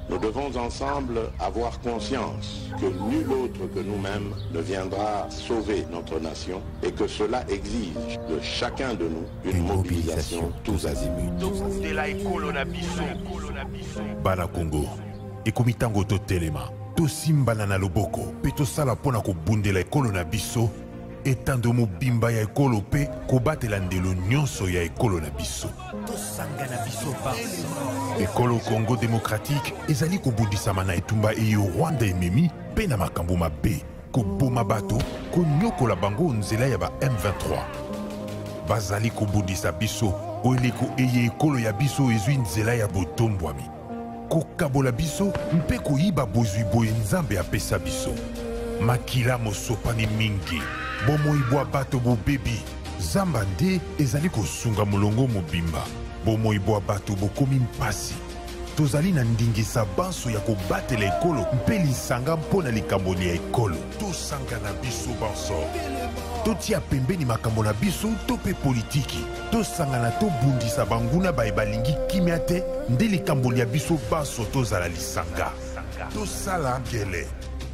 Nous devons ensemble avoir conscience que nul autre que nous-mêmes ne viendra sauver notre nation et que cela exige de chacun de nous une mobilisation tous azimuts. Bana Congo, ekomitango to telema, to simbana na loboko, pe to sala pona ko bundela ekolo na biso, etando mobimba ya ekolo pe ko batela ndelo nyonso ya ekolo na biso. To sangana biso basi. Ekolo Congo démocratique ezali ko bundisama na etumba eyo Rwanda ememi pe na makambo mabe, ko boma bato, ko nyokola bango nzela ya ba M23. Bazali ko bundisa biso, o eleko eye ekolo ya biso ezwi nzela ya botombwami. Kokabola biso mpe koyiba bozwi boye nzambe apesa biso. Makila mosopani mingi, bomoibwa bato bobebi, zamba nde ezali kosunga molongo mobimba. Bomoibwa bato bokomi mpasi. Tozali na ndingisa banso ya kobatela ekolo mpe lisanga mpona likambo ya ekolo. Tosanga na biso banso. Totia pembeni makambo na biso to pe politiki. Tosanga na tobundisa banguna baye balingi kimia te nde likambo ya biso banso tozala lisanga. Tosala ngele.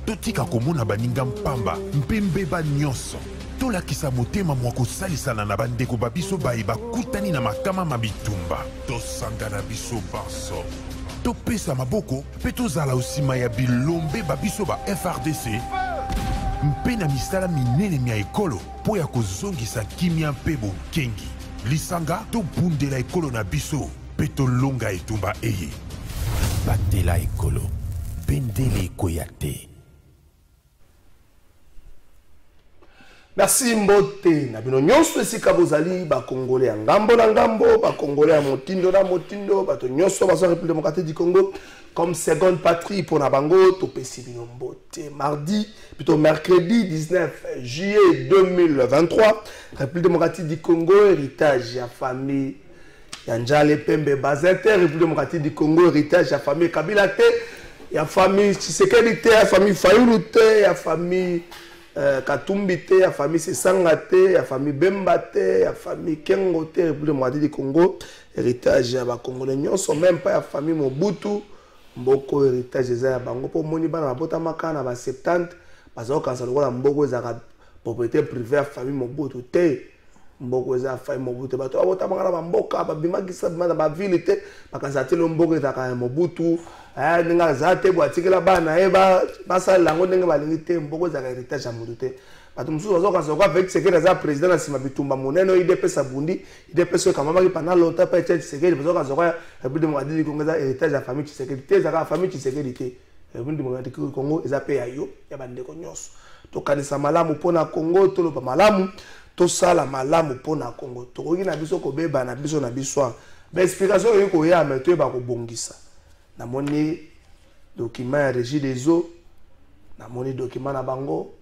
Totika komona baninga mpamba mpe mbeba nyonso. Tolakisa motema mwa kosalisana na bandeko babiso baye bakutani na makama mabitumba. Tosanga na biso banso. Topesa maboko pe tozala osima ya bilombe babiso ba FRDC mpe na misala minene mia ekolo po ya kozongisa kimia mpe bokengi. Lisanga tobundela ekolo na biso pe tolonga etumba eye. Batela ekolo, bendele ekoya te. Merci Mbote. Na bino nyonso esika bozali ba Congolais ya ngambo na ngambo, ba Congolais ya motindo na motindo, bato nyonso bazo République démocratique du Congo comme seconde patrie pour na bango to pesi bino Mbote. Mardi, plutôt mercredi 19 juillet 2023, République démocratique du Congo, héritage ya famille ya Njale Pembe Bazete, République démocratique du Congo, héritage ya famille Kabila te, ya famille Tshisekedi te, ya famille Fayulu te, ya famille Katumbi te, ya famille Sesanga te, ya famille Bemba te, ya famille Kengo te, République démocratique du Congo, héritage ya ba Congolais nyonso, même pas ya famille Mobutu, mboko héritage ya bango po moni bana babota makana ba 70, bazo kansa lokola mboko ezaka propriété privée ya famille Mobutu te, mboko za famille Mobutu bato babota makana ba mboka ba bimakisa bana ba ville te, bakansa te lo mboko ezaka Mobutu. Ninga zate boatikela bana eba basala lango ndenge balingi te mboko za héritage ya mutu te bato mususu bazokanisa kwa avec Tshisekedi za président na sima bitumba monene IDPS bundi IDPS kama baki pendant longtemps pa Tshisekedi bazokanisa kwa République démocratique du Congo za héritage ya famille Tshisekedi te za famille Tshisekedi te République démocratique du Congo eza pe ya yo ya bandeko nyonso tokanisa malamu pona Congo toloba malamu tosala malamu pona Congo tokoki na biso kobeba na biso na biso ba explication yo ko ya meto ba ko bongisa. Na moni document ya régie des eaux, na moni document na bango,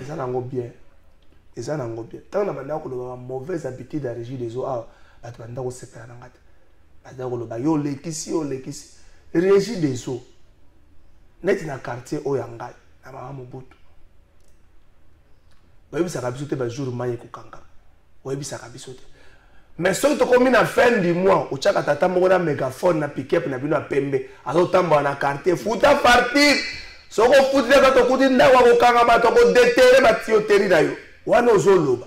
eza nango bien, eza nango bien. Tant na banda ko lo mauvaise habitude ya régie des eaux, bato banda ko sepela na ngata. Banda ko lo ba yo lekisi, régie des eaux. Net na quartier o ya ngai, na mama Mobutu. Ba yebisa ka biso te ba jour maye ko kanga. Ba yebisa ka biso te. Mais si tu as à fin du mois, tu as un mégaphone, na pick-up, na bino pembe, azo tamba na quartier, fouta partir. Si tu foutu na to kuti ndawa ko kanga to ko déterrer ba tioteri na yo. Wana ozoloba.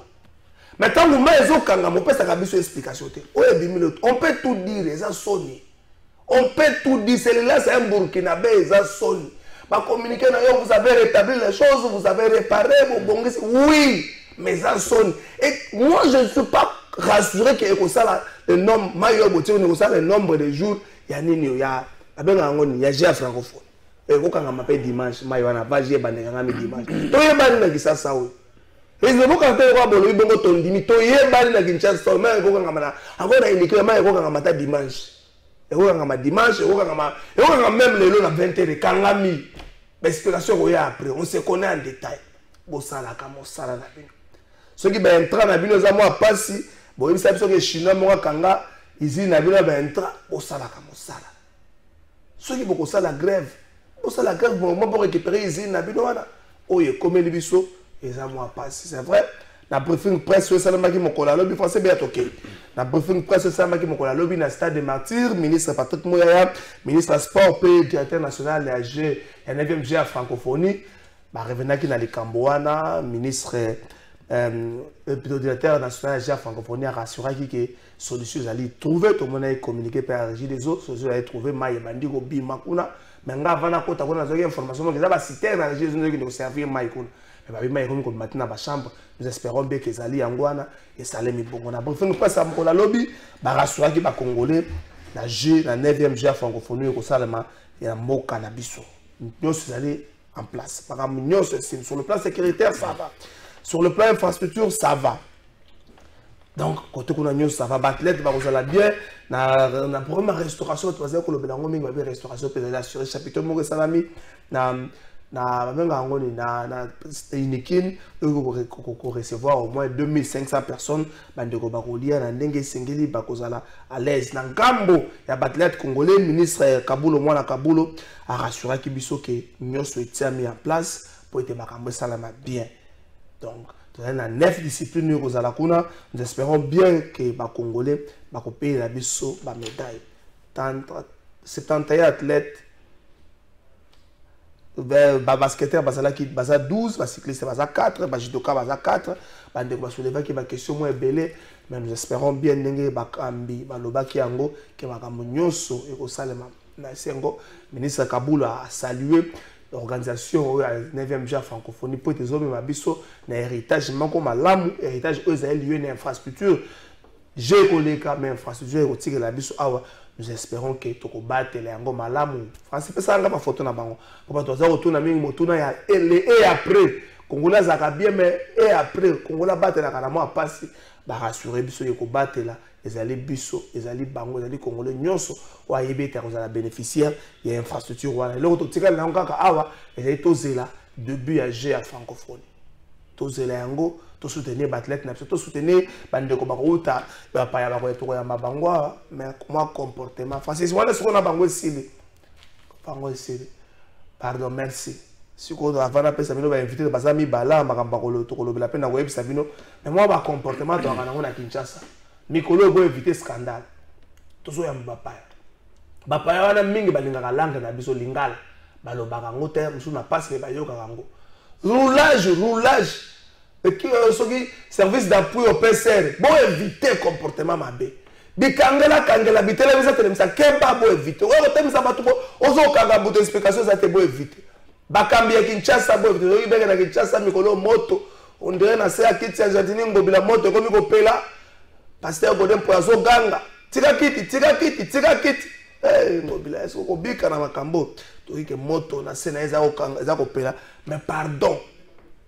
Mais tant que moi ezo kanga mo pesa ka biso explication te. Oye 10 minutes, on peut tout dire, eza soni. On peut tout dire, c'est là c'est un Burkinabé, eza soni. Ba communiquer na yo, vous avez rétabli les choses, vous avez réparé vos bongisi. Oui, mais eza soni. Et moi je ne suis pas rassuré que le nombre le nombre de jours ya nini ya abenga ngoni ya jia francophone e ko kanga mape dimanche mayo na va jia bandeka ngami dimanche to yebani na kisasa o ezo ko kanga ko bolo ibongo tondimi to yebani na Kinshasa mais ko kanga mana akona indike mais ko kanga mata dimanche e ko kanga ma dimanche e ko kanga même le na 20h kanga mi explication ko ya après on se connaît en détail bo sala ka mo sala na bino Ceux qui ben entrant na bino za moi passi, bon il sait que chinois mo kanga ici na bino ben entrant au sala comme sala. Ceux qui beaucoup ça la grève, au sala la grève bon pour récupérer ici na bino wana. Oye comme les biso et za moi passi, c'est vrai. Na briefing presse ça maki mokola lobby français bien OK. Na briefing presse ça maki mokola lobby na stade des martyrs, ministre Patrick Mouyaya, ministre sport et directeur national de la G, 9e G à francophonie. Ba revenaki na Likamboana, ministre plutôt directeur national de la francophonie a rassuré que solution allait trouver tout le monde a communiqué par la régie des autres, solution allait trouver maille bandi ko bima kuna, mais nga vana ko ta kuna zoki information que ça va citer na régie des autres qui servir maille kuna. Mais ba maille comme maintenant ba chambre, nous espérons bien que Zali Angwana et Salemi Bongo na briefing presse à la lobby, ba rassuré que ba congolais na G na 9e G à francophonie ko salama ya moka na biso. Nous allons en place. Par exemple, sur le plan sécuritaire, ça va. Sur le plan infrastructure, ça va. Donc, côté qu'on ça va. Batlet, ça va bien. Na problème restauration, tu vas que le bélango mingi va restauration peut assurer chapitre mo salami na inikin ko recevoir au moins 2500 personnes bandeko bakolia na ndenge sengeli bakozala à l'aise na ngambo ya batlet congolais ministre Kabulo mwana Kabulo a rassuré que biso que nyonso été mis en place pour être makambo salama bien. Donc dans 9 disciplines kozala kuna, nous espérons bien que ba congolais bakopayer la biso ba médaille. 71 athlètes basketteur bazala ki baza 12, cycliste baza 4, judoka baza 4, bande ba soulever ki ba question moins belé, mais nous espérons bien ndenge bakambi balobaki yango ke makambo nyonso ekosalema na sengo. Ministre Kabula a salué l'organisation à 9e G francophonie pour les hommes mabiso na héritage manko malamu, héritage eux lié na infrastructure. J'ai collé mais infrastructure au tigre la biso awa. Nous espérons que tu combattes les angos malamu. France peut ça nga photo na bango. Pour pas toi retourner mingi motuna ya et après Congolais zaka bien mais et après Congolais battre la kana moi passer ba rassurer biso ye ko battre là ezali biso ezali bango ezali Congolais nyonso wa yebeta ko za bénéficiaire ya infrastructure wana. Le to tika na ngaka awa ezali tozela début ya G à francophonie. Tozela yango to soutenir batlet na to soutenir bande ko bakouta ba pa ya ba ko ya mabangwa mais comment comportement Francis wala ce qu'on a bango sili pardon merci si ko avant après ça bino ba inviter ba sami bala makamba ko to ko lobela pe na web sabino mais moi ba comportement to kana na Kinshasa mikolo go éviter scandale to so ya bapaya wana mingi balingaka langue na biso lingala balobaka ngote musu na passe ba yoka kango roulage et qui service d'appui au PCR bon éviter comportement mabé bikangela kangela bitela bisa telemisa kemba bon éviter o temisa batu bo ozo kanga buto explication za te bon éviter bakambi ya Kinshasa bon éviter o ibeka na Kinshasa mikolo moto on dirait na se akiti ya jardini ngobila moto komi ko pela pasteur godem poazo ganga tika kiti ngobila eso ko bika na makambo to ike moto na se na eza ko pela mais pardon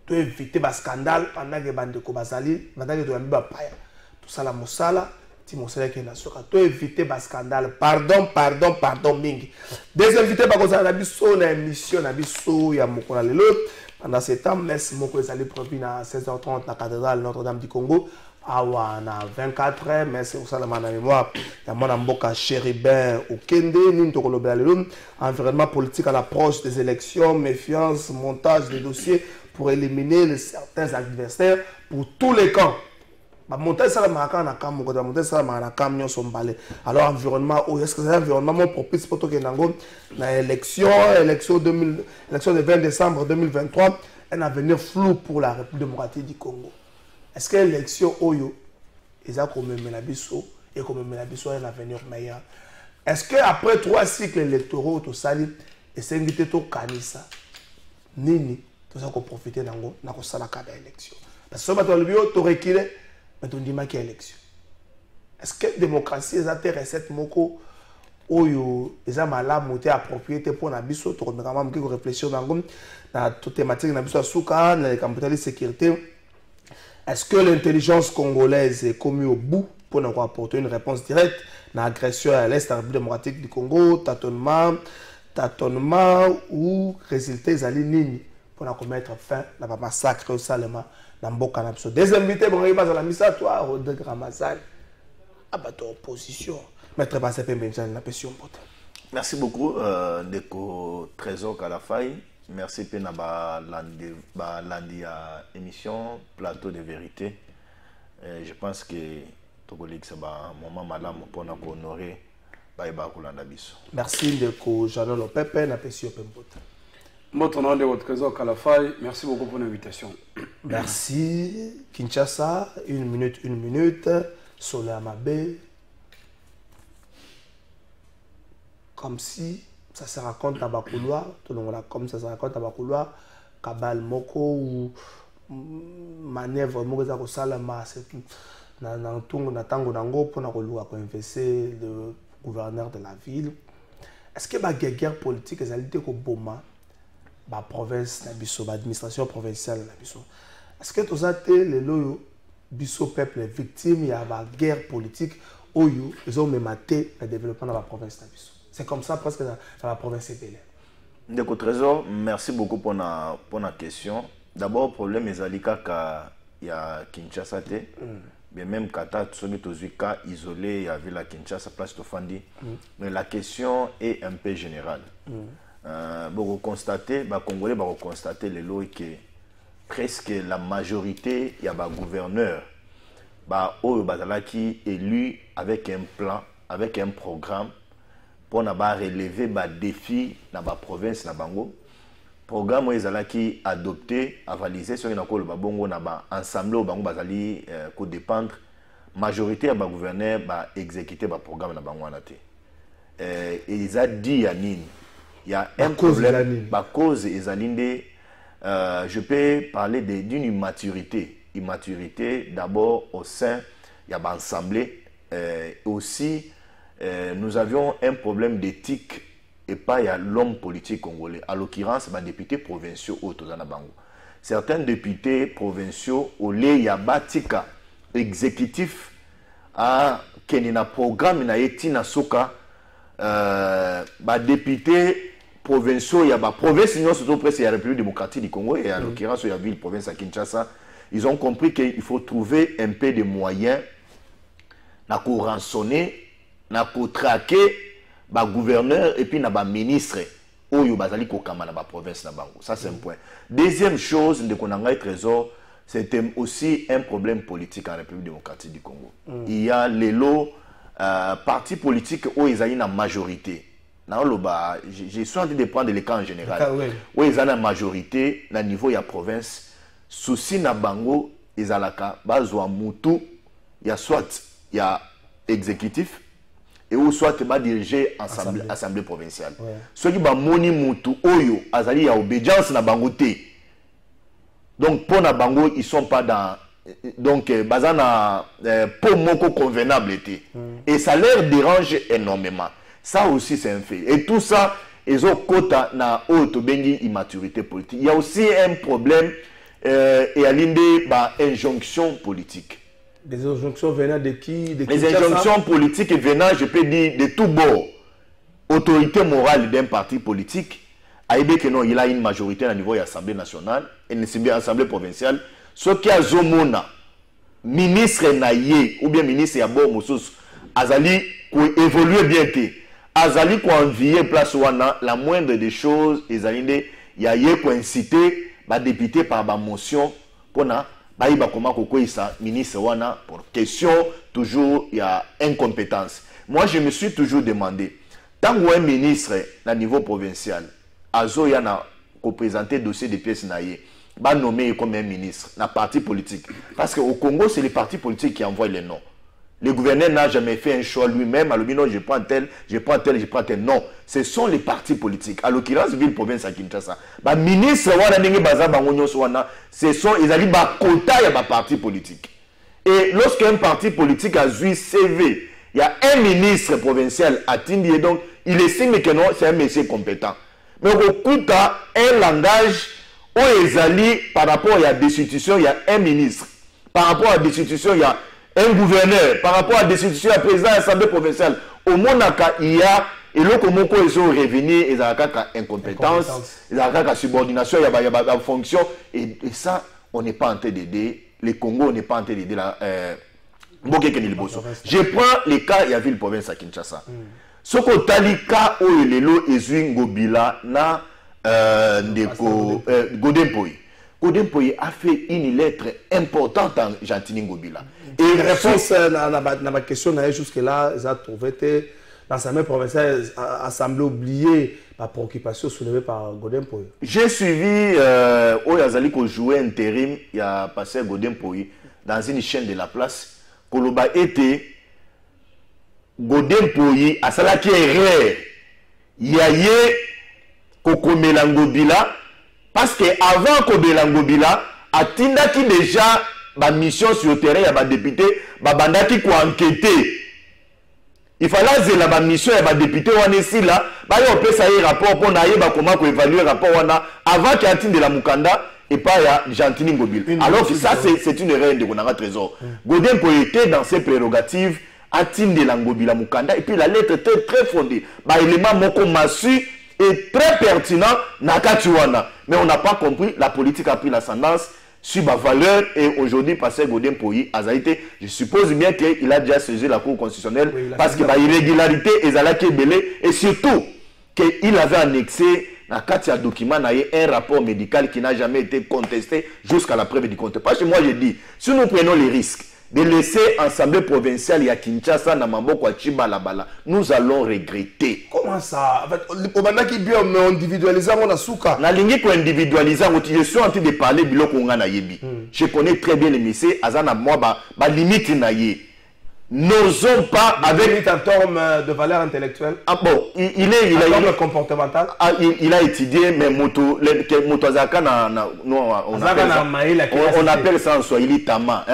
to éviter ba scandale pendant que bande ko bazali pendant que to yambi ba paya to sala mosala ti mosala ke na soka to éviter ba scandale pardon mingi des invités ba ko za na biso na émission na biso ya mokola lelo pendant ce temps messe moko ezali prévu na 16h30 na cathédrale Notre-Dame du Congo awa na 24h messe osalama na mémoire ya mwana mboka Chéribin Okende nini to kolobela lelo environnement politique à l'approche des élections, méfiance, montage des dossiers pour éliminer certains adversaires pour tous les camps. Monter ça na camp monter ça na camp nyonso mbale. Alors environnement est-ce que c'est un environnement propice pour to kenango na élection de 20 décembre 2023 un avenir flou pour la République démocratique du Congo. Est-ce que l'élection oyo eza ko memela biso et ko memela biso un avenir meilleur? Est-ce que après 3 cycles électoraux to sali et s'inviter to kanisa nini to ça ko profiter nango na ko sala ka élection? Parce que bato le bio to reculer mais to ndima ki élection. Est-ce que démocratie eza te recette moko oyo eza malamu te approprié pour na biso to ko même ki ko réfléchir nango na to thématique na biso suka na les campagnes sécurité? Est-ce que l'intelligence congolaise est commise au bout pour nous apporter une réponse directe à l'agression à l'Est de la République démocratique du Congo, tâtonnement ou résultat des nini pour mettre fin à la massacre au Salema dans Mboka na biso. Deuxième invité bon il va à la missa toi Rodrigue Ramazani. Ah bah ton opposition. Maître Bassé Pembenjan la passion pote. Merci beaucoup Ndeko Trésor Kalafai. Merci pena ba landi à émission Plateau de vérité. Je pense que Togolik c'est un moment madame pour nous honorer ba kulanda biso. Merci Ndeko Janolo Pepe na passion Pempote. Votre nom de votre Trésor Kalafai, merci beaucoup pour l'invitation. Merci Kinshasa, une minute, Soleil Mabé. Comme si ça se raconte à Bakoulois, tout le monde comme ça se raconte à Bakoulois, Kabal Moko ou manœuvre Mogoza Salama, c'est Natango Nango pour investir le gouverneur de la ville. Est-ce que la guerre politique est allée au Boma? La province, l'administration provinciale. Est-ce que tout ça, les loyaux, biso peuple victime, il y a la guerre politique, ils ont même maté le développement de la province. C'est comme ça presque dans la province épélée. Ndeko Trésor, merci beaucoup pour la question. D'abord, le problème est qu'il y a Kinshasa. Mais même Kata, Tsomi-Tozuika, isolé, il y avait la Kinshasa, place Tofandi. Mais la question est un peu générale. Vous constatez, les Congolais vont constater que presque la majorité, il y a des gouverneurs qui sont élus avec un plan, avec un programme pour relever les défis dans la province. Le programme est adopté, avalisé, sur ensemble, qui dépendre. La majorité des gouverneurs exécuter le programme. Et ils ont dit il y a un problème, la cause est je peux parler d'une immaturité. Immaturité, d'abord au sein, il y a l'Assemblée. Aussi, nous avions un problème d'éthique et pas il y a l'homme politique congolais. À l'occurrence, les députés provinciaux au Tozanabango. Certains députés provinciaux, au lait, il y a Batika exécutif à Kenina programme, il y a Etina Soka, députés provinciaux, il y a la province, surtout presque la République démocratique du Congo, et en l'occurrence, il y a la ville, province à Kinshasa. Ils ont compris qu'il faut trouver un peu de moyens pour rançonner, pour traquer les gouverneurs et puis les ministres où ils sont dans la province. Ça, c'est un point. Deuxième chose, Trésor, c'était aussi un problème politique en République démocratique du Congo. Il y a les lots, partis politiques où ils ont une majorité. J'ai soin de prendre les cas en général. Où ils ont la majorité, au niveau de la province, souci na bango, ils ont la mutu, il y a soit il y a exécutif, et ou soit il va diriger assemblée provinciale. Ceux qui ont moni mutu, oyo, azali ya obédience na bango te. Donc pour na bango, ils sont pas dans donc bazana pour moko convenable été. Et ça leur dérange énormément. Ça aussi, c'est un fait. Et tout ça, ils ont quota na haute immaturité politique. Il y a aussi un problème et à l'indé, injonction politique. Des injonctions venant de qui? Les injonctions politiques venant, je peux dire, de tout bord. Autorité morale d'un parti politique, que non, il a une majorité à niveau de l'Assemblée nationale et de l'Assemblée provinciale. Ce qui a Zomona, ministre Naye, ou bien ministre Yabo Moussous, Azali, qui évolue bien. Azali ko envier place wana la moindre des choses ezalinde ya ye ko inciter ba député par ba motion pona ba iba koma ko koisa ministre wana pour question toujours il y a incompétence. Moi je me suis toujours demandé tant un ministre à niveau provincial azo yana ko présenter dossier de pièces naie ba nommer comme un ministre na parti politique parce que au Congo c'est les partis politiques qui envoient les noms. Le gouverneur n'a jamais fait un choix lui-même. Alors, non, je prends tel, je prends tel, je prends tel. Non, ce sont les partis politiques. À l'occurrence, ville province à Kinshasa. Les ministres, ce sont les quota de parti politique. Et lorsqu'un parti politique a joué CV, il y a un ministre provincial à Tindi, donc il estime que non, c'est un monsieur compétent. Mais au coup, un langage où ils allient par rapport à la destitution, il y a un ministre. Par rapport à la destitution, il y a un gouverneur. Par rapport à la destitution, il y a un président de l'Assemblée provinciale. Au Monaka, il y a et là comment ils ont revenu ils ont incompétence ils ont subordination il y a fonction et ça on n'est pas en train d'aider les Congo, on n'est pas en train d'aider la je prends les cas il y a ville province à Kinshasa ce que talika o lelo ezui ngobila na ndeko Godempoy Godempoy a fait une lettre importante en Gentini Ngobila. Et réponse à ma question jusque-là, ils ont trouvé que l'Assemblée provinciale a semblé oublier la préoccupation soulevée par Godempoy. J'ai suivi Oyazali qui jouait intérim, il y a passé Godempoy dans une chaîne de la place. Koloba était Godempoy à cela qui est rare. Il y a Kokomelangobila. Parce que avant Kokomelangobila, Atinda qui déjà ma mission sur le terrain, il y a des députés, Babanda qui ko enquêter. Il fallait que la mission et les députés on ici là, on peut ça rapport pour comment évaluer rapport avant qu'il y ait de la Mukanda et pas Gentini Ngobila. Alors que ça c'est une erreur de Gonara Trésor. Godempoy était dans ses prérogatives de la Ngobila Mukanda et puis la lettre était très fondée. L'élément moko massu est très pertinent nakatiwana. Mais on n'a pas compris, la politique a pris l'ascendance sur ma valeur et aujourd'hui passé Godempoy a été, je suppose bien qu'il a déjà saisi la Cour constitutionnelle parce que l'irrégularité est belée et surtout qu'il avait annexé dans un document un rapport médical qui n'a jamais été contesté jusqu'à la preuve du contraire. Parce que moi je dis, si nous prenons les risques de laisser l'Assemblée provinciale et à Kinshasa, nous allons regretter. Comment ça? On individualise mon asuka. Na lingi ko individualiser, je suis en train de parler biloko nga na yebi. Je connais très bien les messieurs, azana moi ba limite na ye. N'osons pas avec en termes de valeur intellectuelle. Ah bon, il a comportemental. Il a étudié mais moto azaka na on appelle ça en swahili tama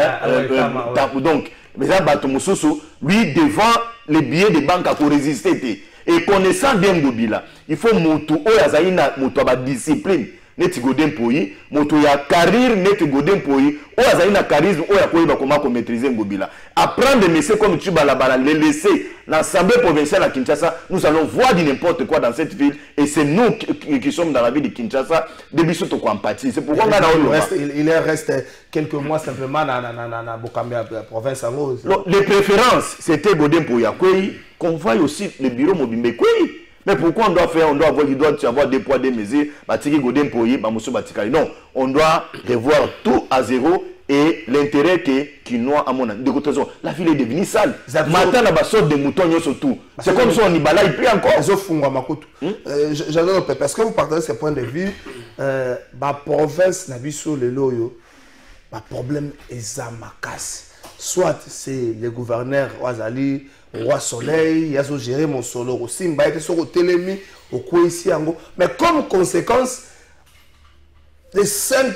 donc mais ça bato mususu lui devant les billets de banque à résister et connaissant Ngobila il faut moto oyazaina moto ba discipline neti Godempoy moto ya carrière neti Godempoy oyazaina charisme oya koyeba comment maîtriser Ngobila apprendre des messieurs comme Tubalabala les laisser l'Assemblée provinciale à Kinshasa nous allons voir du n'importe quoi dans cette ville et c'est nous qui sommes dans la ville de Kinshasa de bisoto ko empathie c'est pourquoi il reste quelques mois simplement dans Bokambe province en haut. Les préférences c'était Godempoy qu'on voit aussi le bureau Mobimbe mais pourquoi on doit avoir des poids des mesures non on doit revoir tout à zéro et l'intérêt qui noie à mon avis. De toute façon, la ville est devenue sale. Maintenant, la sorte de moutons surtout. C'est comme si on y balaye plus encore. J'adore parce que vous partagez ce point de vue. La province n'a vu sur le loyo. Le problème est à ma casse. Soit c'est le gouverneur Ouazali, Roi Soleil, il a géré mon solo aussi, il a été sur le télémi, au coin ici. Mais comme conséquence, les 5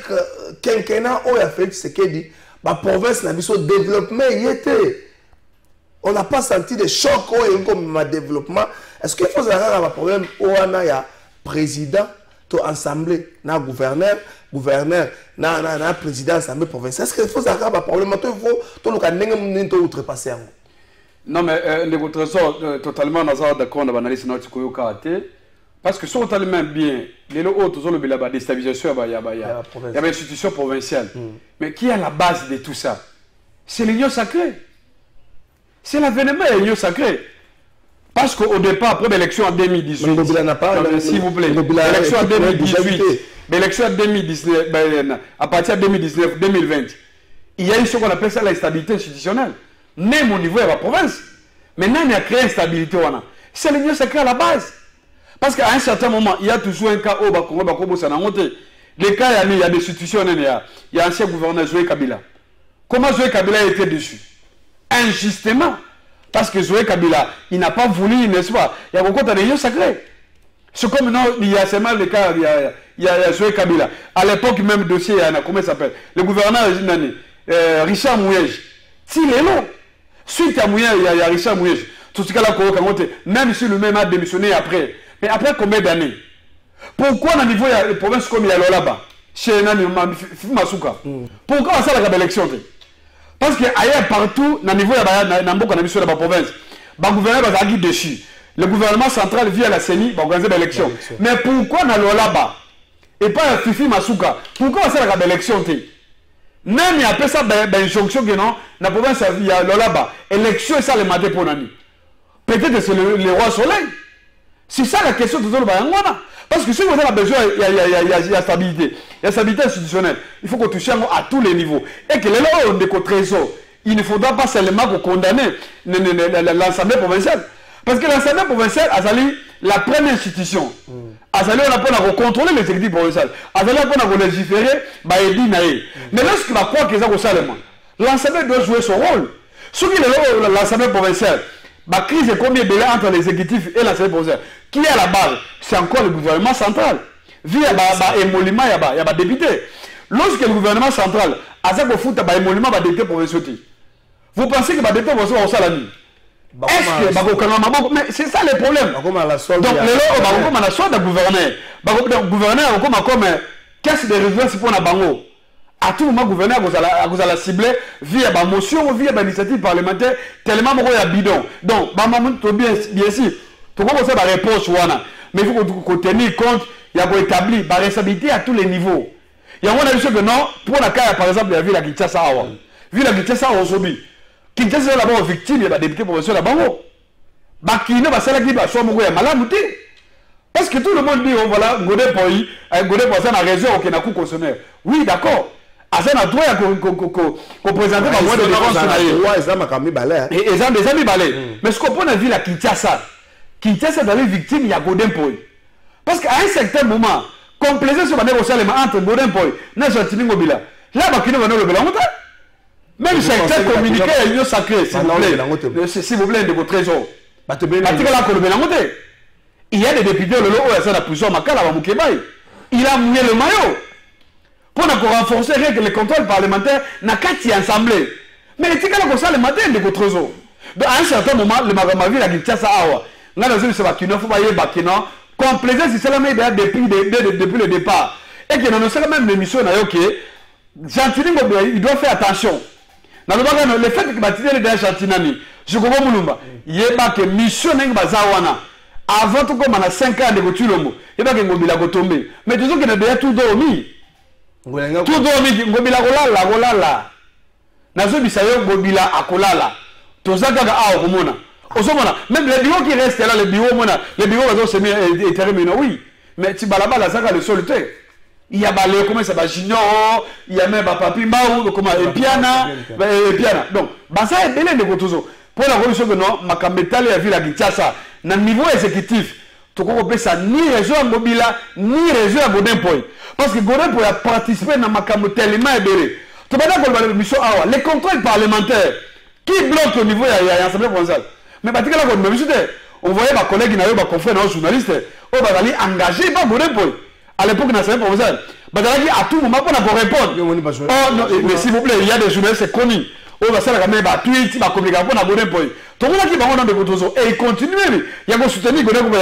quinquennats où il a fait ce qu'il dit, la province n'a vu son développement, il était. On n'a pas senti de choc comme un développement. Est-ce qu'il faut savoir un problème où on a président, assemblée, gouverneur, président, assemblée provinciale? Est-ce qu'il faut savoir un problème? Il faut outrepasser. Non, mais le trésor, totalement d'accord avec l'analyse de notre karaté. Parce que si on tellement bien, les autres ont la déstabilisation, il y a l'institution provinciale. Mais qui est à la base de tout ça? C'est l'union sacrée. C'est l'avènement de l'union sacrée. Parce qu'au départ, après l'élection en 2018, s'il vous plaît, l'élection en 2018, l'élection en 2019, à partir de 2019-2020, il y a eu ce qu'on appelle ça la stabilité institutionnelle. Même au niveau de la province. Maintenant, il y a créé une stabilité. C'est l'union sacrée à la base. Parce qu'à un certain moment, il y a toujours un cas où les cas, il y a des institutions, il y a un ancien gouverneur Zoé Kabila. Comment Zoé Kabila a été dessus? Injustement. Parce que Zoé Kabila, il n'a pas voulu, n'est-ce pas? Il y a beaucoup d'union sacrée. C'est comme non, il y a seulement le cas, il y a Zoé Kabila. À l'époque, même dossier, il y en a, comment il s'appelle? Le gouverneur Richard Mouyej. S'il est là, suite à Mouyej, il y a Richard Mouyej. Tout ce cas-là, même si le même a démissionné après. Mais après combien d'années? Pourquoi dans le niveau de la province comme il y a là-bas? Chez Nani Masuka. Pourquoi on a fait l'élection? Parce qu'ailleurs partout, dans le niveau de la province, le gouverneur va aller dessus. le gouvernement central via la CENI va organiser l'élection. Mais pourquoi dans l'Olaba et pas Fifi Masuka? Pourquoi on fait l'élection? Même il y a peu ça, injonction que non, dans la province, il y a l'Olaba. Élection, c'est ça le matin pour Nani. Peut-être que c'est le roi soleil. C'est ça la question de tout le monde. Parce que si vous avez besoin, il y a stabilité. Il y a stabilité institutionnelle. Il faut qu'on touche à tous les niveaux. Et que les lois de trésor, il ne faudra pas seulement condamner l'Assemblée provinciale. Parce que l'Assemblée provinciale a sali la première institution. A sali on a pour contrôler l'exécutif provincial. A sali on a pour légiférer, mais lorsqu'il va croire que ça au Salema, l'Assemblée doit jouer son rôle. Ce qui est l'Assemblée provinciale, la crise est combien de entre l'exécutif et l'Assemblée provinciale. Qui est à la base? C'est encore le gouvernement central. Via émolument, il y a des députés. Lorsque le gouvernement central a ça pour foutre émolument, il y a des députés provinciaux. Vous pensez que les députés provinciaux au Salami? Est-ce que mais c'est ça le problème. Donc les lois on a soit de gouverner. Gouverner comme caisse de résidence pour la bango. À tout moment gouverneur vous allez cibler via ma motion ou via ma initiative parlementaire tellement il y a bidon. Donc bien sûr. Pourquoi vous avez la réponse mais il faut qu'on tenir compte, il y a établir la responsabilité à tous les niveaux. Il y a un avis que non, pour la cas par exemple, il y a vu la Kinshasa Awa. Vu la Kinshasa Osobi. Kinshasa est d'abord victime, il y a des députés provinciaux là-bas. Bakino va s'aller à soi mon malade. Parce que tout le monde dit, oh voilà, Godé pour ça, la raison qui n'a pas consommer. Oui, d'accord. À ça, on a droit qu'on présente par moi de défense. Et ils ont des amis balais. Mais ce qu'on peut vu la Kinshasa est allée victime, il y a Godin Poy. Parce qu'à un certain moment, comme plaisir sur la négociation entre Godin Poy et Chantini Mobila, là, Bakino va nous le bélancer. Même certains communiqués à l'union sacrée, s'il vous plaît, de votre trésor. Il y a des députés, le lot où la prison, il a mouillé le maillot. Pour renforcer les contrôles parlementaires, n'a qu'à t'y assembler. Mais les tigres comme ça le matin de votre trésor. À un certain moment, le Magamavi a dit ça awa. Là, dans une sebakino, faut pas y aller bakino. Comme plaisir, si c'est la même depuis le départ. Et qu'il y a même l'émission, Gentini, il doit faire attention. Le fait que Batidé est Chantinani, je comprends Moulumba. Il y a que mission Bazawana. Avant tout comme on a 5 ans de Gotulombo, il y a que Ngobila Gotombe. Mais toujours qu'il y a déjà tout dormi. Tout dormi, Ngobila Golala. Nazo Bisayo Ngobila Akolala. Tozaka a Romona. Même les bureaux qui restent là, les bureaux vont se mettre terminés. Oui. Mais tu vas là-bas, la Zaka le solitaire. Il y a balé, comment ça va, Junior, il y a même Papi Mbaou, comment, et Piana. Donc, ça est belé de Gotozo. Pour la révolution que non, ma camétale a vu la Kinshasa, dans le niveau exécutif, tu comprends ça, ni réseau à Mobila, ni réseau à Godin Poy. Parce que Godin Poy a participé dans ma camétale tellement ébélé. Tu vois, dans mission les contrôles parlementaires, qui bloquent au niveau de l'Assemblée provinciale. Mais particulièrement, on voyait ma collègue, ma confrère, nos journalistes, on va aller engager par Godin Poy. À l'époque, dans l'Assemblée provinciale, à tout moment, on a répondre. Oh non, mais s'il vous plaît, il y a des journalistes connus. On va faire la tweet, la communication pour Godin Poy. Tout le monde qui va dans le Gotozo et il continue. Il y a un soutenir Godin Poy,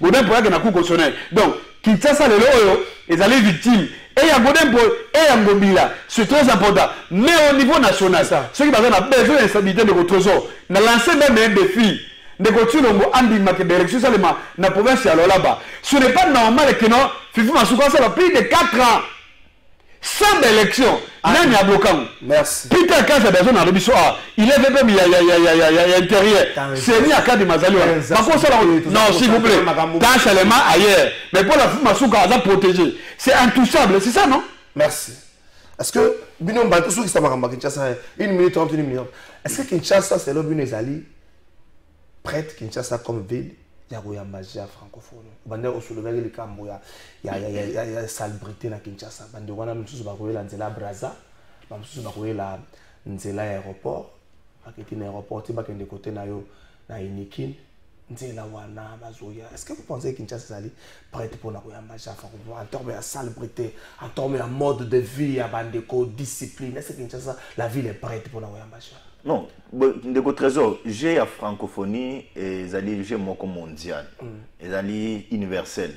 Godin Poy qui a un coup constitutionnel. Donc, Kinshasa, les loyaux, ils allaient victimes. Et il y a Godin Poy et il y a Ngobila. C'est très important. Mais au niveau national, ceux qui ont besoin d'instabilité de Gotozo, on a lancé même un défi. De continuer à dire que l'élection seulement dans la province là-bas. Ce n'est pas normal que non, Fifi Masuka, ça va plus de 4 ans. Sans élection, même il y a bloquant. Merci. Peter, quand c'est besoin dans le soir, il est même, il y a intérieur. C'est ni à cas de Mazali. Non, s'il vous plaît, quand seulement ailleurs. Mais pour la Fifi Masuka, ça protégé. C'est intouchable, c'est ça, non? Merci. Est-ce que, Binom Bantousou qui s'est marqué Kinshasa, 1 minute 30, 1 minute. Est-ce que Kinshasa, c'est l'objet des alliés? Prête Kinshasa comme ville, il y a une magie francophone. Il y a soulevé cambo, il y a salubrité dans Kinshasa. Il y a une chose qui est la Braza, il y a une chose qui est l'aéroport. Il y a un aéroport qui est de côté de Inikin. Est-ce que vous pensez que Kinshasa est prête pour la magie francophone? En termes de salubrité, en termes de mode de vie, de discipline, est-ce que Kinshasa, la ville est prête pour la magie? Non, de trésor, j'ai la francophonie et j'ai moko mondial, et universel.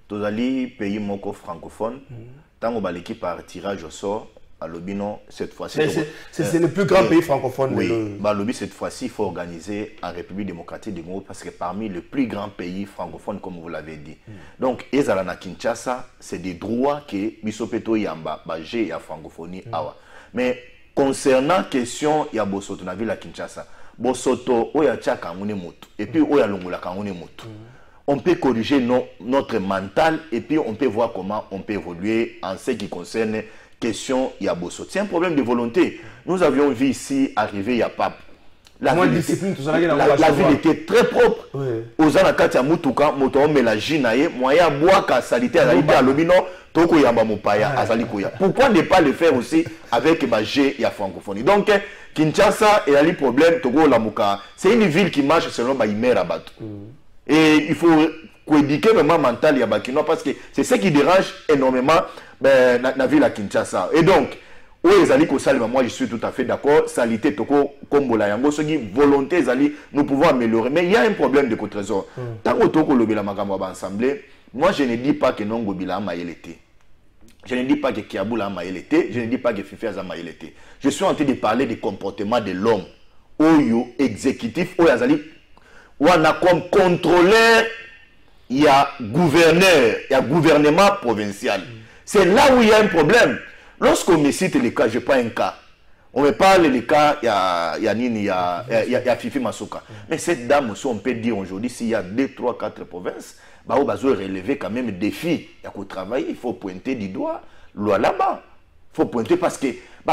Tous les pays moko francophone, tant que l'équipe par tirage au sort, à Lobino, cette fois-ci. C'est le plus grand pays francophone. Oui, Lobby, cette fois-ci, il faut organiser en République démocratique du Congo parce que parmi les plus grands pays francophones, comme vous l'avez dit. Donc, Ezalana Kinshasa, c'est des droits que Bisopeto Yamba, Bagé et la francophonie. Mais concernant la question, il y a Bosoto, la ville à Kinshasa. Bosoto, Oya Tcha Kangoune Moutou, et puis Oya Longola Kangoune Moutou. On peut corriger notre mental et puis on peut voir comment on peut évoluer en ce qui concerne question Yaboso. C'est un problème de volonté. Nous avions vu ici arriver Yapap. La ville était très propre. Aux Anakati Moutuka, Moto Mélagie Naye, Moya Boaka, Salité, à Lobino, Toko Yamba Mopaya, Azalikoya. Pourquoi ne pas le faire aussi avec Bagé et francophonie? Donc, Kinshasa est le problème, Togo Lamuka. C'est une ville qui marche selon Baïmer Abat. Et il faut éduquer vraiment mental Yabakino parce que c'est ce qui dérange énormément la ville à Kinshasa. Et donc, moi je suis tout à fait d'accord. Salité Toko Kombola Yango, ce qui volonté nous pouvons améliorer. Mais il y a un problème de trésor. Tant que Toko Lobela Magamo va ensemble, moi je ne dis pas que non Gobila a maïleté. Je ne dis pas que Kiaboula a maïleté. Je ne dis pas que Fifi a maïleté. Je suis en train de parler du comportement de l'homme. Oyo exécutif, Oyo Azali. On a comme contrôleur, il y a gouverneur, il y a gouvernement provincial. C'est là où il y a un problème. Lorsqu'on me cite les cas, je prends un cas. On me parle des cas, il y a Fifi Masuka. Mais cette dame aussi, on peut dire aujourd'hui, s'il y a 2, 3, 4 provinces, bah, on va relever quand même des défis. Il y a qu'au travail, il faut pointer du doigt, loi là-bas. Il faut pointer parce que on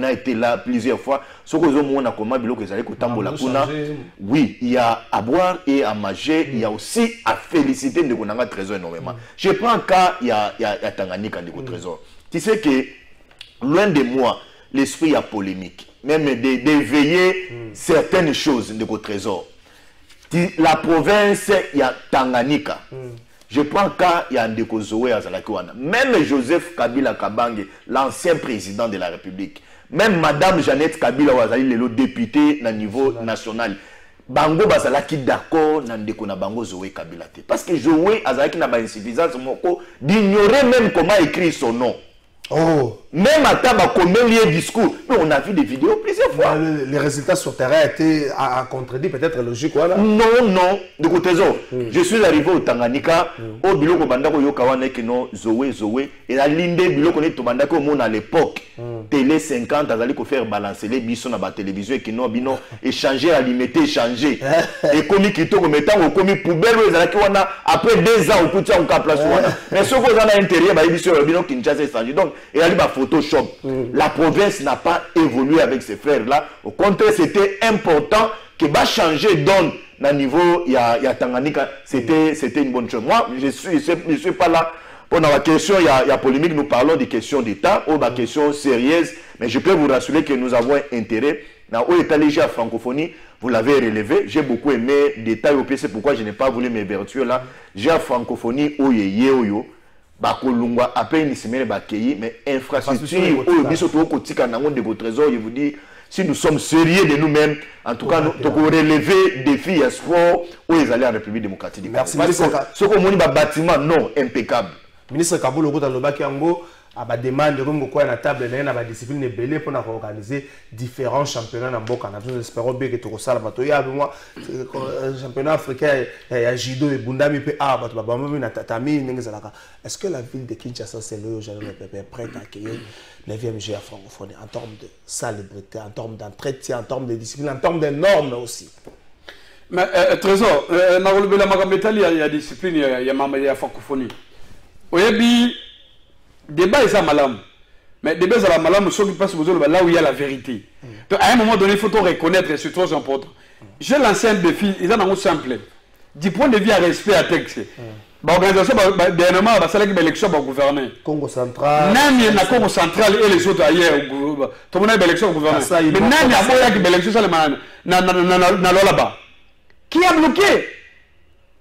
a été là plusieurs fois. Oui, il y a à boire et à manger. Il y a aussi à féliciter de Konanga Trésor énormément. Je prends un cas, il y a Tanganyika de Trésor. Tu sais que loin de moi, l'esprit a polémique. Même d'éveiller certaines choses de Trésor. La province, il y a Tanganyika. Je prends le cas, il y a Ndeko Zoé à Zalakiwana. Même Joseph Kabila Kabange, l'ancien président de la République. Même Madame Jeannette Kabila Ouazali, le député au niveau national. Bango Bazalaki d'accord, Ndeko na Bango Zoé Kabila. Parce que Zoé Azalaki n'a pas insuffisance d'ignorer même comment écrire son nom. Oh. Même à Taba, comment lier discours. Mais on a vu des vidéos plusieurs fois. Les résultats sur terrain étaient à contredire, peut-être logique. Voilà. Non. De côté je suis arrivé au Tanganyika, au Biloko Bandako Yokawane, qui non Zoé. Et la ligne de Biloko Bandako, mon à l'époque, Télé 50, Azali ko faire balancer les bisons à la télévision, qui non, bino, échanger, alimenter, échanger. Et comme qui to mettant au commis poubelle, après 2 ans, au coup de ça, on cap place. Mais ce qu'on a à l'intérieur, bah, il sur le bino qui ne échanger. Donc, et là, il va Photoshop. La province n'a pas évolué avec ces frères-là. Au contraire, c'était important que va changer donne au niveau il y a Tanganyika. C'était une bonne chose. Moi, je suis pas là pour la question. Il y a polémique. Nous parlons des questions d'État ou des questions sérieuses. Mais je peux vous rassurer que nous avons intérêt. Dans l'État léger à francophonie, vous l'avez relevé. J'ai beaucoup aimé les détails au pays. C'est pourquoi je n'ai pas voulu m'évertuer là. J'ai à francophonie oyo. Bakolungwa après une semaine bakei mais infrastructure de trésor je vous dis si nous sommes sérieux de nous-mêmes en tout cas nous devons relever défis à sport où ils allaient en République démocratique du Congo. Merci ce qu'on dit bâtiment non impeccable. Ministre Kaboulo Kota Lobaki Yango a demandé comme quoi la table na ba discipline belé pour organiser différents championnats dans Mboka. Nous espérons bien que tout ça la batoya avec moi championnat africain il y a judo et bundami pe ba ba na tatami ngezalaka. Est-ce que la ville de Kinshasa c'est le prête à accueillir les VMG à francophonie en termes de salubrité, en termes d'entretien, en termes de discipline, en termes de normes aussi? Mais Trésor, na rolobela makambetali il y a discipline il y a francophonie. Oyebi débat est ça malam. Mais débat c'est la malam, ceux qui passent là où il y a la vérité. Donc à un moment donné, il faut reconnaître et c'est trop important. J'ai lancé un défi, ils en ont simple. Du point de vue à respect à texte. L'organisation, dernièrement, c'est l'élection pour gouverner. Congo central. Nani na Congo central et les autres ailleurs. Tout le monde a l'élection pour gouverner. Mais nani a moyen que l'élection soit na là-bas. Qui a bloqué?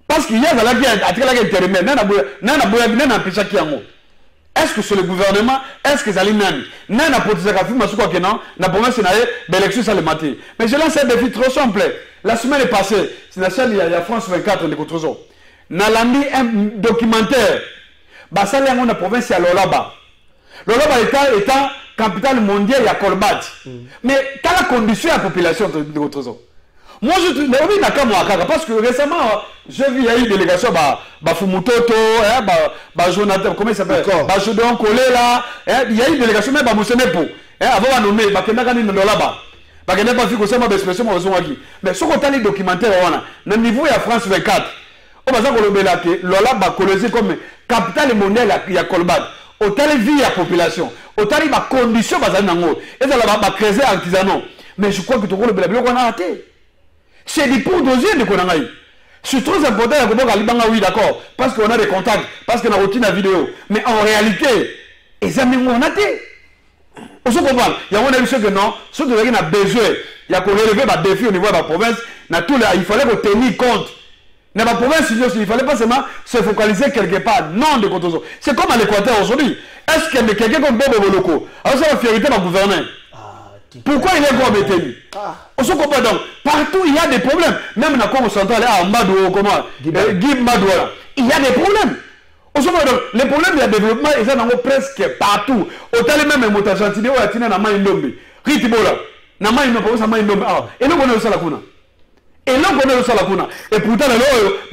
Parce qu'il y a là qui a attiré la intérimaire. Nana empêché qui a mot. Est-ce que c'est le gouvernement? Est-ce que c'est l'INAN? Nana politique a fait ma souka que non? Na promesse na l'élection ça le matin. Mais je lance un défi trop simple. La semaine passée, c'est la chaîne il y a France 24 de contre-zo. Na landi un documentaire. Bah ça là on a province à Lolaba. Lola étant capitale mondiale, il y a Kolbat. Mais quelle est la condition de la population de votre zone? Moi, je trouve, mais oui, parce que récemment, j'ai vu, il y a eu une délégation, Fumutoto, Jonathan, comment il s'appelle? Jodon Kolé là, il y a eu une délégation, même Moussenepo, avant de nommer, Bakendagani là-bas. Parce que pas vu que ça m'a expression mais ce qu'on a les documentaires on a niveau il y a France 24 on va dire que Lola va coloser comme capitale mondiale il y a Kolbat au tel vie la population au tel va condition bazali nango et ça va créer artisanat mais je crois que tout le blabla qu'on a raté c'est du pour dossier de konangai c'est trop important à Koboka Libanga oui d'accord parce qu'on a des contacts parce qu'on a routine la vidéo mais en réalité les amis on a raté. On se comprend. Il y a un avis que non, ce que vous avez besoin, il y a qu'on relever des défis au niveau de la province, il fallait qu'on tenir compte. Dans la province, il ne fallait pas seulement se focaliser quelque part. Non, de Cotoso. C'est comme à l'Équateur aujourd'hui. Est-ce que quelqu'un comme Bobo Boloko, alors ça va fierté dans le gouvernement? Pourquoi il est encore météo? On se comprend donc. Partout, il y a des problèmes. Même dans la Congo centrale, à Madou, comment Guy Madou, il y a des problèmes. Les problèmes de développement, ils sont presque partout. Autant les mêmes mots argentiniens, ils sont dans la Indombe. Ritibola, na main Indombe, ça main Indombe. Et nous connaissons la kuna. Et pourtant, les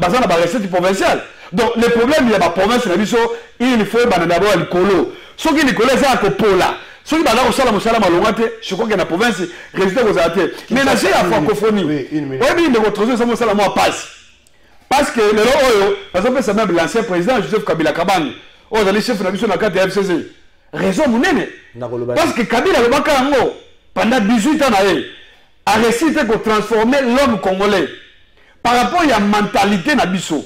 gens ont recette provinciale. Donc, les problèmes, il y a la province, il faut d'abord le colo. Ceux qui le colo, c'est un copola. Ceux qui ont ça, je crois que la province, résultat aux athées. Mais là, c'est la francophonie. Oui, mais les autres, ça m'a passe. Parce que par exemple, c'est même l'ancien président Joseph Kabila Kabang, les chefs de la carte de FCC. Raison, parce que Kabila, pendant 18 ans, a réussi à transformer l'homme congolais par rapport à la mentalité de Bisso.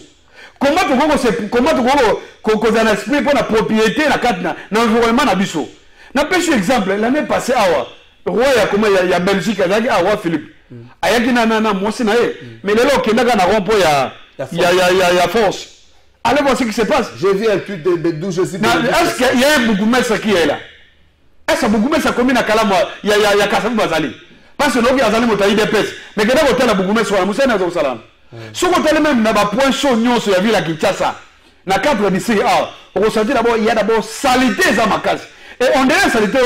Comment tu as un esprit pour la propriété de l'environnement de Bisso? Je vais un exemple. L'année passée, il y a Belgique, il y a Philippe. Il y a mais les gens qui il y a force. Allez voir ce qui se passe. J'ai vu un tweet de d'où je suis. Est-ce qu'il y a un Bougoumès qui est là? Est-ce que Bougoumès a commis à Kalama? Il y a Kassam Bazali. Parce que l'homme qui a Zali Motaï des pèses. Mais quand on a hôtel à Bougoumès sur la Moussène à Salam. Si on a même un point chaud sur la ville à Kinshasa, dans le cadre du CA, on ressent d'abord, il y a d'abord salité dans ma case. Et on dirait salité,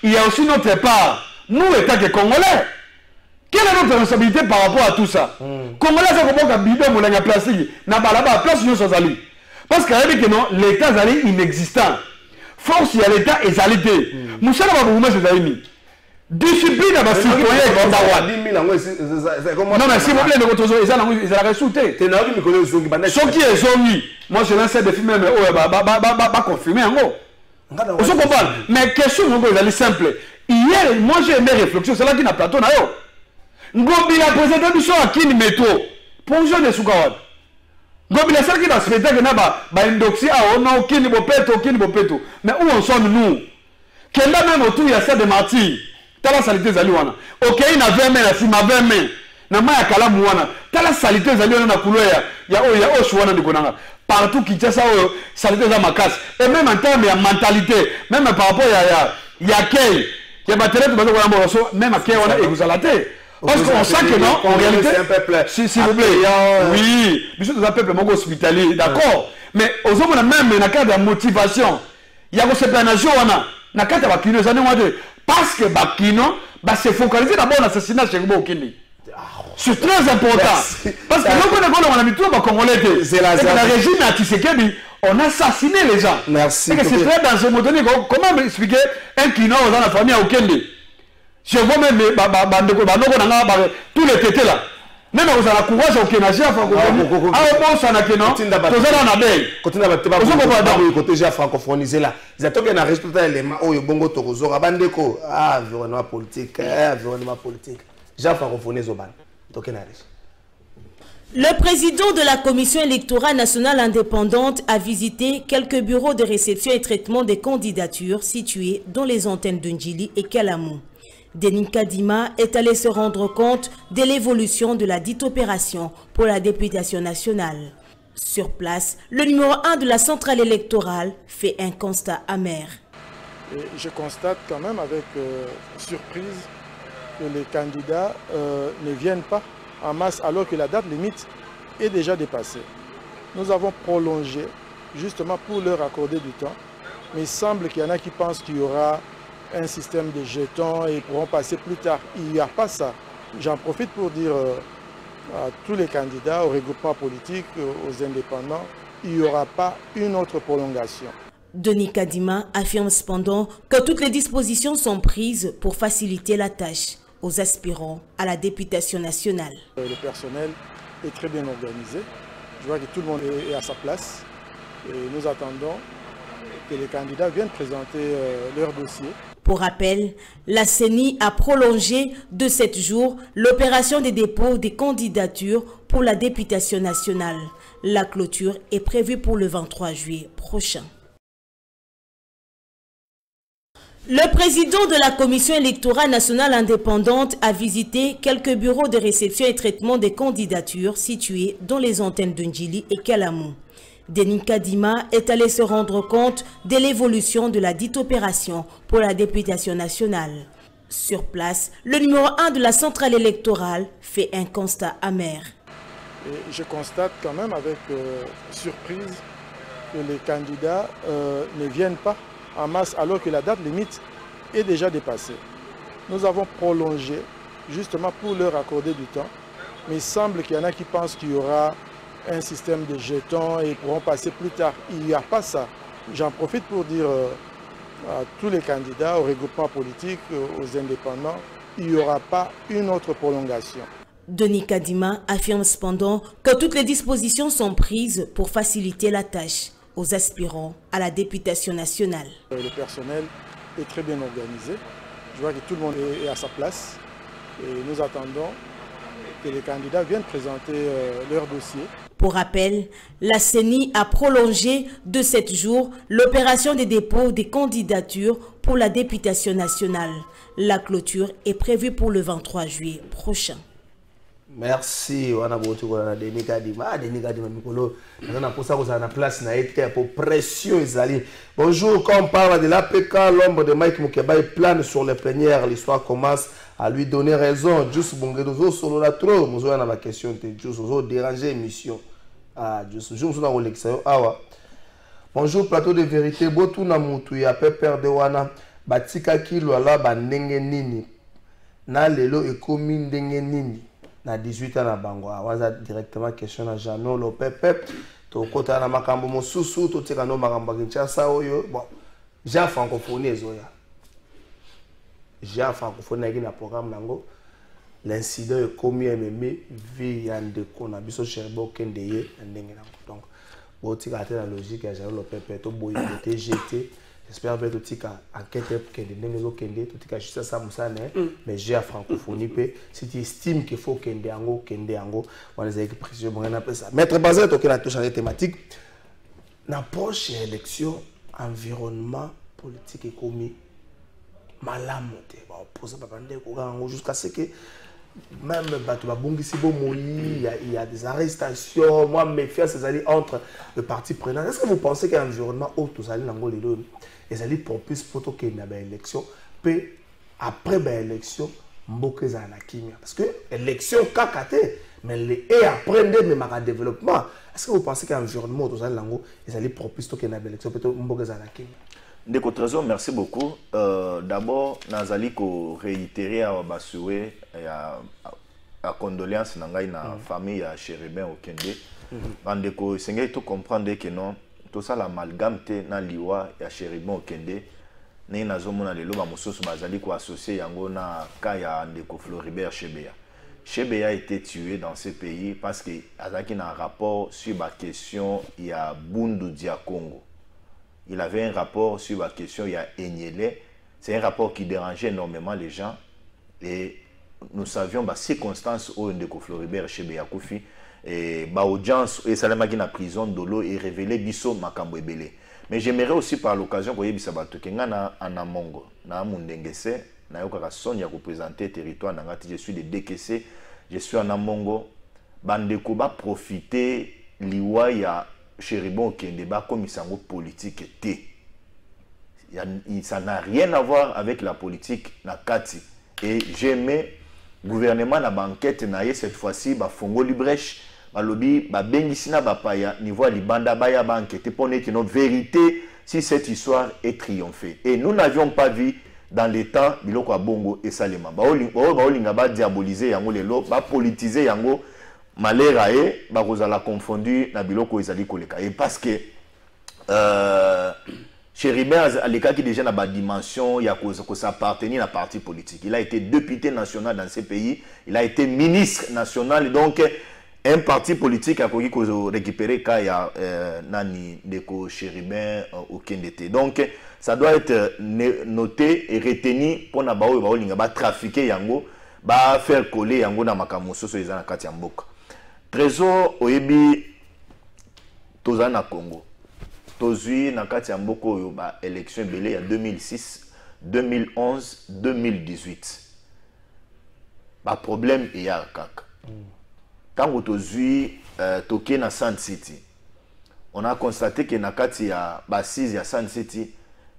il y a aussi notre part. Nous, État que Congolais. Quelle est notre responsabilité par rapport à tout ça? Congolais, c'est comme un bidon pour la plastique. N'a pas là-bas, place sur Zali. Parce que l'État Zali inexistant. Force, il y a l'État et Zalité. Moussa n'a pas beaucoup de Zali. Discipline à ma citoyen comme Dawa. Non, mais s'il vous plaît, les autres, ils ont ressorti. Ceux qui sont mis, moi je lance des films, mais confirmer en gros. On se comprend. Mais question, c'est simple. Hier, moi j'ai aimé réflexion, c'est là qu'il y a plateau. Ngobi a présenté du son à Kini Métro. Bonjour de Soukawad. Ngobi a celle qui va se fêter que n'a-ba indoxé à Ono, Kini Bopeto. Mais où en sommes nous? Quel là même autour, il y a ça de martyrs. Tala salité Zaliwana. Ok, il y a 20 mains, il y a 20 mains. Nama ya Kalamouana. Tala salité Zaliwana na couloir. Il y a Oshuana de Konanga. Partout qui tient ça, salité dans ma casse. Et même en termes de mentalité, même par rapport à Yakei, il y a batterie, même à Kei, on a exalaté. Parce qu'on sent que non, en réalité, s'il vous plaît, oui, nous sommes un peuple hospitalier, d'accord. Mais aux hommes, on a même une carte de motivation. Il y a cette nation, on a une carte de Bakino, parce que Bakino se focaliser d'abord sur l'assassinat chez Ngobokini. C'est très important. Parce que nous, on a mis tout le Congolais. Le régime a Tshisekedi, on a assassiné les gens. Merci. C'est très dans ce moment. Comment expliquer un client dans la famille à Okende? Je vois même tous les tétés là. Même vous avez la courage au Kénagia, francophonisé là. Ils ont bien respecté les mains au Bongo Torozo, Abandeko, environnement politique, j'ai francophonisé au ban. Le président de la Commission électorale nationale indépendante a visité quelques bureaux de réception et traitement des candidatures situés dans les antennes de Ndjili et Kalamou. Denis Kadima est allé se rendre compte de l'évolution de la dite opération pour la députation nationale. Sur place, le numéro 1 de la centrale électorale fait un constat amer. Et je constate quand même avec surprise que les candidats ne viennent pas en masse alors que la date limite est déjà dépassée. Nous avons prolongé justement pour leur accorder du temps Mais il semble qu'il y en a qui pensent qu'il y aura un système de jetons et ils pourront passer plus tard. Il n'y a pas ça. J'en profite pour dire à tous les candidats, aux regroupements politiques, aux indépendants, il n'y aura pas une autre prolongation. Denis Kadima affirme cependant que toutes les dispositions sont prises pour faciliter la tâche aux aspirants à la députation nationale. Le personnel est très bien organisé. Je vois que tout le monde est à sa place. Et nous attendons que les candidats viennent présenter leur dossier. Pour rappel, la CENI a prolongé de 7 jours l'opération des dépôts des candidatures pour la députation nationale. La clôture est prévue pour le 23 juillet prochain. Le président de la Commission électorale nationale indépendante a visité quelques bureaux de réception et traitement des candidatures situés dans les antennes de Ndjili et Kalamou. Denis Kadima est allé se rendre compte de l'évolution de la dite opération pour la députation nationale. Sur place, le numéro 1 de la centrale électorale fait un constat amer. Et je constate quand même avec surprise que les candidats ne viennent pas en masse alors que la date limite est déjà dépassée. Nous avons prolongé justement pour leur accorder du temps, mais il semble qu'il y en a qui pensent qu'il y aura un système de jetons et ils pourront passer plus tard. Il n'y a pas ça. J'en profite pour dire à tous les candidats, aux regroupements politiques, aux indépendants, il n'y aura pas une autre prolongation. Denis Kadima affirme cependant que toutes les dispositions sont prises pour faciliter la tâche aux aspirants à la députation nationale. Le personnel est très bien organisé. Je vois que tout le monde est à sa place. Et nous attendons que les candidats viennent présenter leur dossier. Pour rappel, la CENI a prolongé de 7 jours l'opération des dépôts des candidatures pour la députation nationale. La clôture est prévue pour le 23 juillet prochain. Merci. On a beaucoup de Denis Kadima. Denis Kadima, on a posé la place pour pression. Bonjour, quand on parle de l'APK, l'ombre de Mike Mukeba plane sur les plénières. L'histoire commence à lui donner raison. Juste Bongedozo solo la trop. Nous avons une question de Juste déranger l'émission. Ah, Juste, je suis dans l'élection. Bonjour, plateau de vérité. Botou na mutu ya pepper de wana. Batika ki lwala ba ndenge nini. Na lelo ekomi ndenge nini. Na 18 ans na bango. Waza directement question à Jano Lopepe. To kota na makambo mosusu to tika no makambo Kinshasa oyo. Bon, ja francophonie ezoya. Ja francophonie na programme nango. L'incident est commis MME via ndeko na biso Cherbo Kendeye ndenge nango. Donc, bo tika la logique ya Jano Lopepe to boye TGT. J'espère que tu as enquêté pour que tu as juste ça, mais j'ai la francophonie. Si tu estimes qu'il faut qu'il y ait on les a précisé. Maître Bazet, tu as touché la thématique. L'approche de l'élection, environnement politique et commis, malam, jusqu'à ce que même il y a des arrestations. Moi, mes fiers, c'est entre le parti prenant. Est-ce que vous pensez qu'il y a un environnement où tout ça, ils allaient propice pour qu'il y ait une élection, puis après l'élection, parce que l'élection kakate, mais et après le développement. Est-ce que vous pensez qu'il y a un environnement où tout ça, ils allaient propice pour qu'il y ait une élection, puis Ndeko Trésor, merci beaucoup. D'abord, Nazali ko réitérer à Basoué à condoléances na famille à Chéribin au Kende. Ndeko Sengé tout comprendre que non tout ça l'amalgame na liwa ya Chéribin au Kende. Né nazomona lelo ba mosusu bazali ko associer yango na ka ya Ndeko Floribert Chebeya. Chebeya a été tué dans ce pays parce que azaki na rapport sur la question il y a Bundu Dia Congo. Il avait un rapport sur la question, il y a Enyele. C'est un rapport qui dérangeait énormément les gens. Et nous savions les circonstances où Ndeko Floribert Chebeya Koufi et l'audience et Salamagi na prison d'Olo et révélé Bisso Makambo Ebele. Mais j'aimerais aussi par l'occasion que Yebisa Batokenga na Anamongo, na Mundengese, na Yokaka Sonia représenter territoire Nangati, je suis de DKC, je suis en Amongo. Bandeko ba profiter liwa ya Chéribon qui est un débat comme il politique était. Ça n'a rien à voir avec la politique na Kati. Et j'aimais gouvernement na banquette na cette fois-ci ba fongo librèche ba lobby ba bengisina ba paya niveau libanda ba ya banquette pour que notre vérité si cette histoire est triomphée. Et nous n'avions pas vu dans les temps biloko ya bongo et salema. Baolinga ba diaboliser yango lelo, ba politiser yango malera e ba kozala confondu na biloko ezali koleka. Et parce que Chéribert Aleka qui déjà na ba dimension ya ko s'appartenir à parti politique. Il a été député national dans ce pays, il a été ministre national, donc un parti politique a récupéré quand il y a Nani Deko Chéribin au Kendete. Donc, ça doit être noté et retenu pour na trafiquer yango, ba faire coller yango na makamoso so ezana kati ya mboka. Trésor oyebi tozana Congo. Tozui na kati ya mboka oyo ba élection belé ya 2006, 2011, 2018. Ba problème il y a kaka. Quand on a toqué dans Sun City, on a constaté que dans la bassise de Sun City,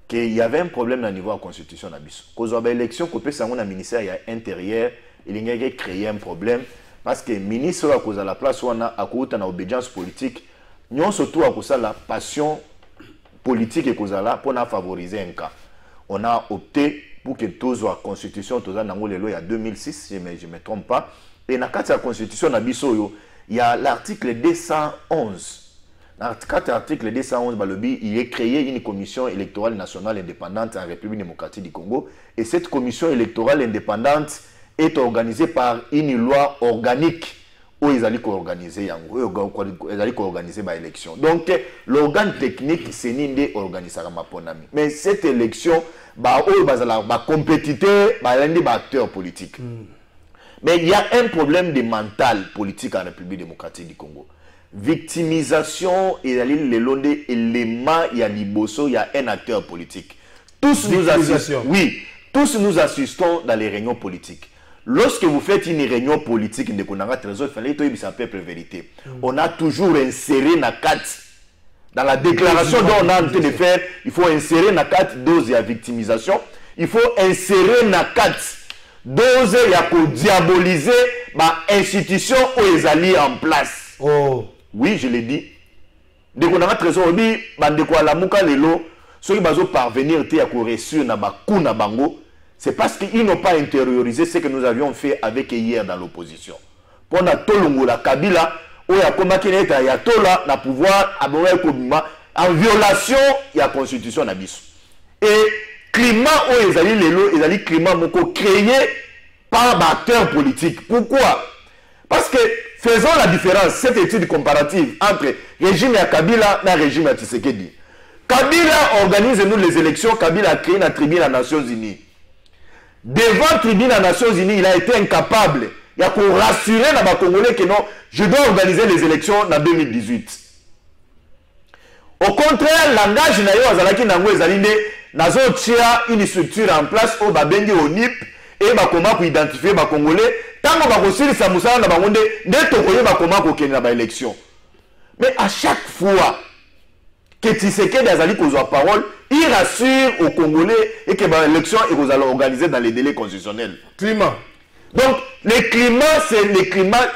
qu'il y avait un problème au niveau de la constitution. Quand on a l'élection, qu'on peut savoir dans le ministère intérieur, il a créé un problème. Parce que le ministre a causé la place où on a une obédience politique, nous surtout à cause de la passion politique et cause là pour favoriser un cas. On a opté pour que toute la constitution, tout ça, il y a 2006, je ne me trompe pas. Et dans la constitution, il y a l'article 211. Dans l'article 211, il est créé une commission électorale nationale indépendante en République démocratique du Congo. Et cette commission électorale indépendante est organisée par une loi organique où ils allaient organiser l'élection. Donc, l'organe technique, c'est l'Inde organisé. Mais cette élection, compétiteur, acteur politique. Mais il y a un problème de mental politique en République démocratique du Congo. Victimisation, il y a l'élément, il y a l'Iboso, il y a un acteur politique. Tous nous assistons, oui, tous nous assistons dans les réunions politiques. Lorsque vous faites une réunion politique, on a toujours inséré la carte. Dans la déclaration dont on a en train de faire, il faut insérer la carte dose de victimisation. Il faut insérer la carte dose de diaboliser l'institution où ils allaient en place. Oh. Oui, je l'ai dit. Dès qu'on a un trésor, on dit, ceux qui vont parvenir à reçu na bango, c'est parce qu'ils n'ont pas intériorisé ce que nous avions fait avec hier dans l'opposition. Pour na tolongo la Kabila, où il y a combattu ya tola na pouvoir en violation de la constitution n'abis. Et climat où ils allaient climat créé par acteurs politiques. Pourquoi? Parce que faisons la différence, cette étude comparative entre régime à Kabila et régime à Tshisekedi. Kabila organise nous les élections, Kabila a créé une tribune des Nations Unies. Devant la tribune des Nations Unies, il a été incapable. Il a pour rassurer les Congolais que non, je dois organiser les élections en 2018. Au contraire, langage une structure en place au Babengi au NIP et comment identifier les Congolais. Tant qu'on va réussir ça, nous allons comment la élection. Mais à chaque fois que Tshisekedi a la parole, il rassure aux Congolais et que l'élection est organisée dans les délais constitutionnels. Climat. Donc, le climat, c'est le climat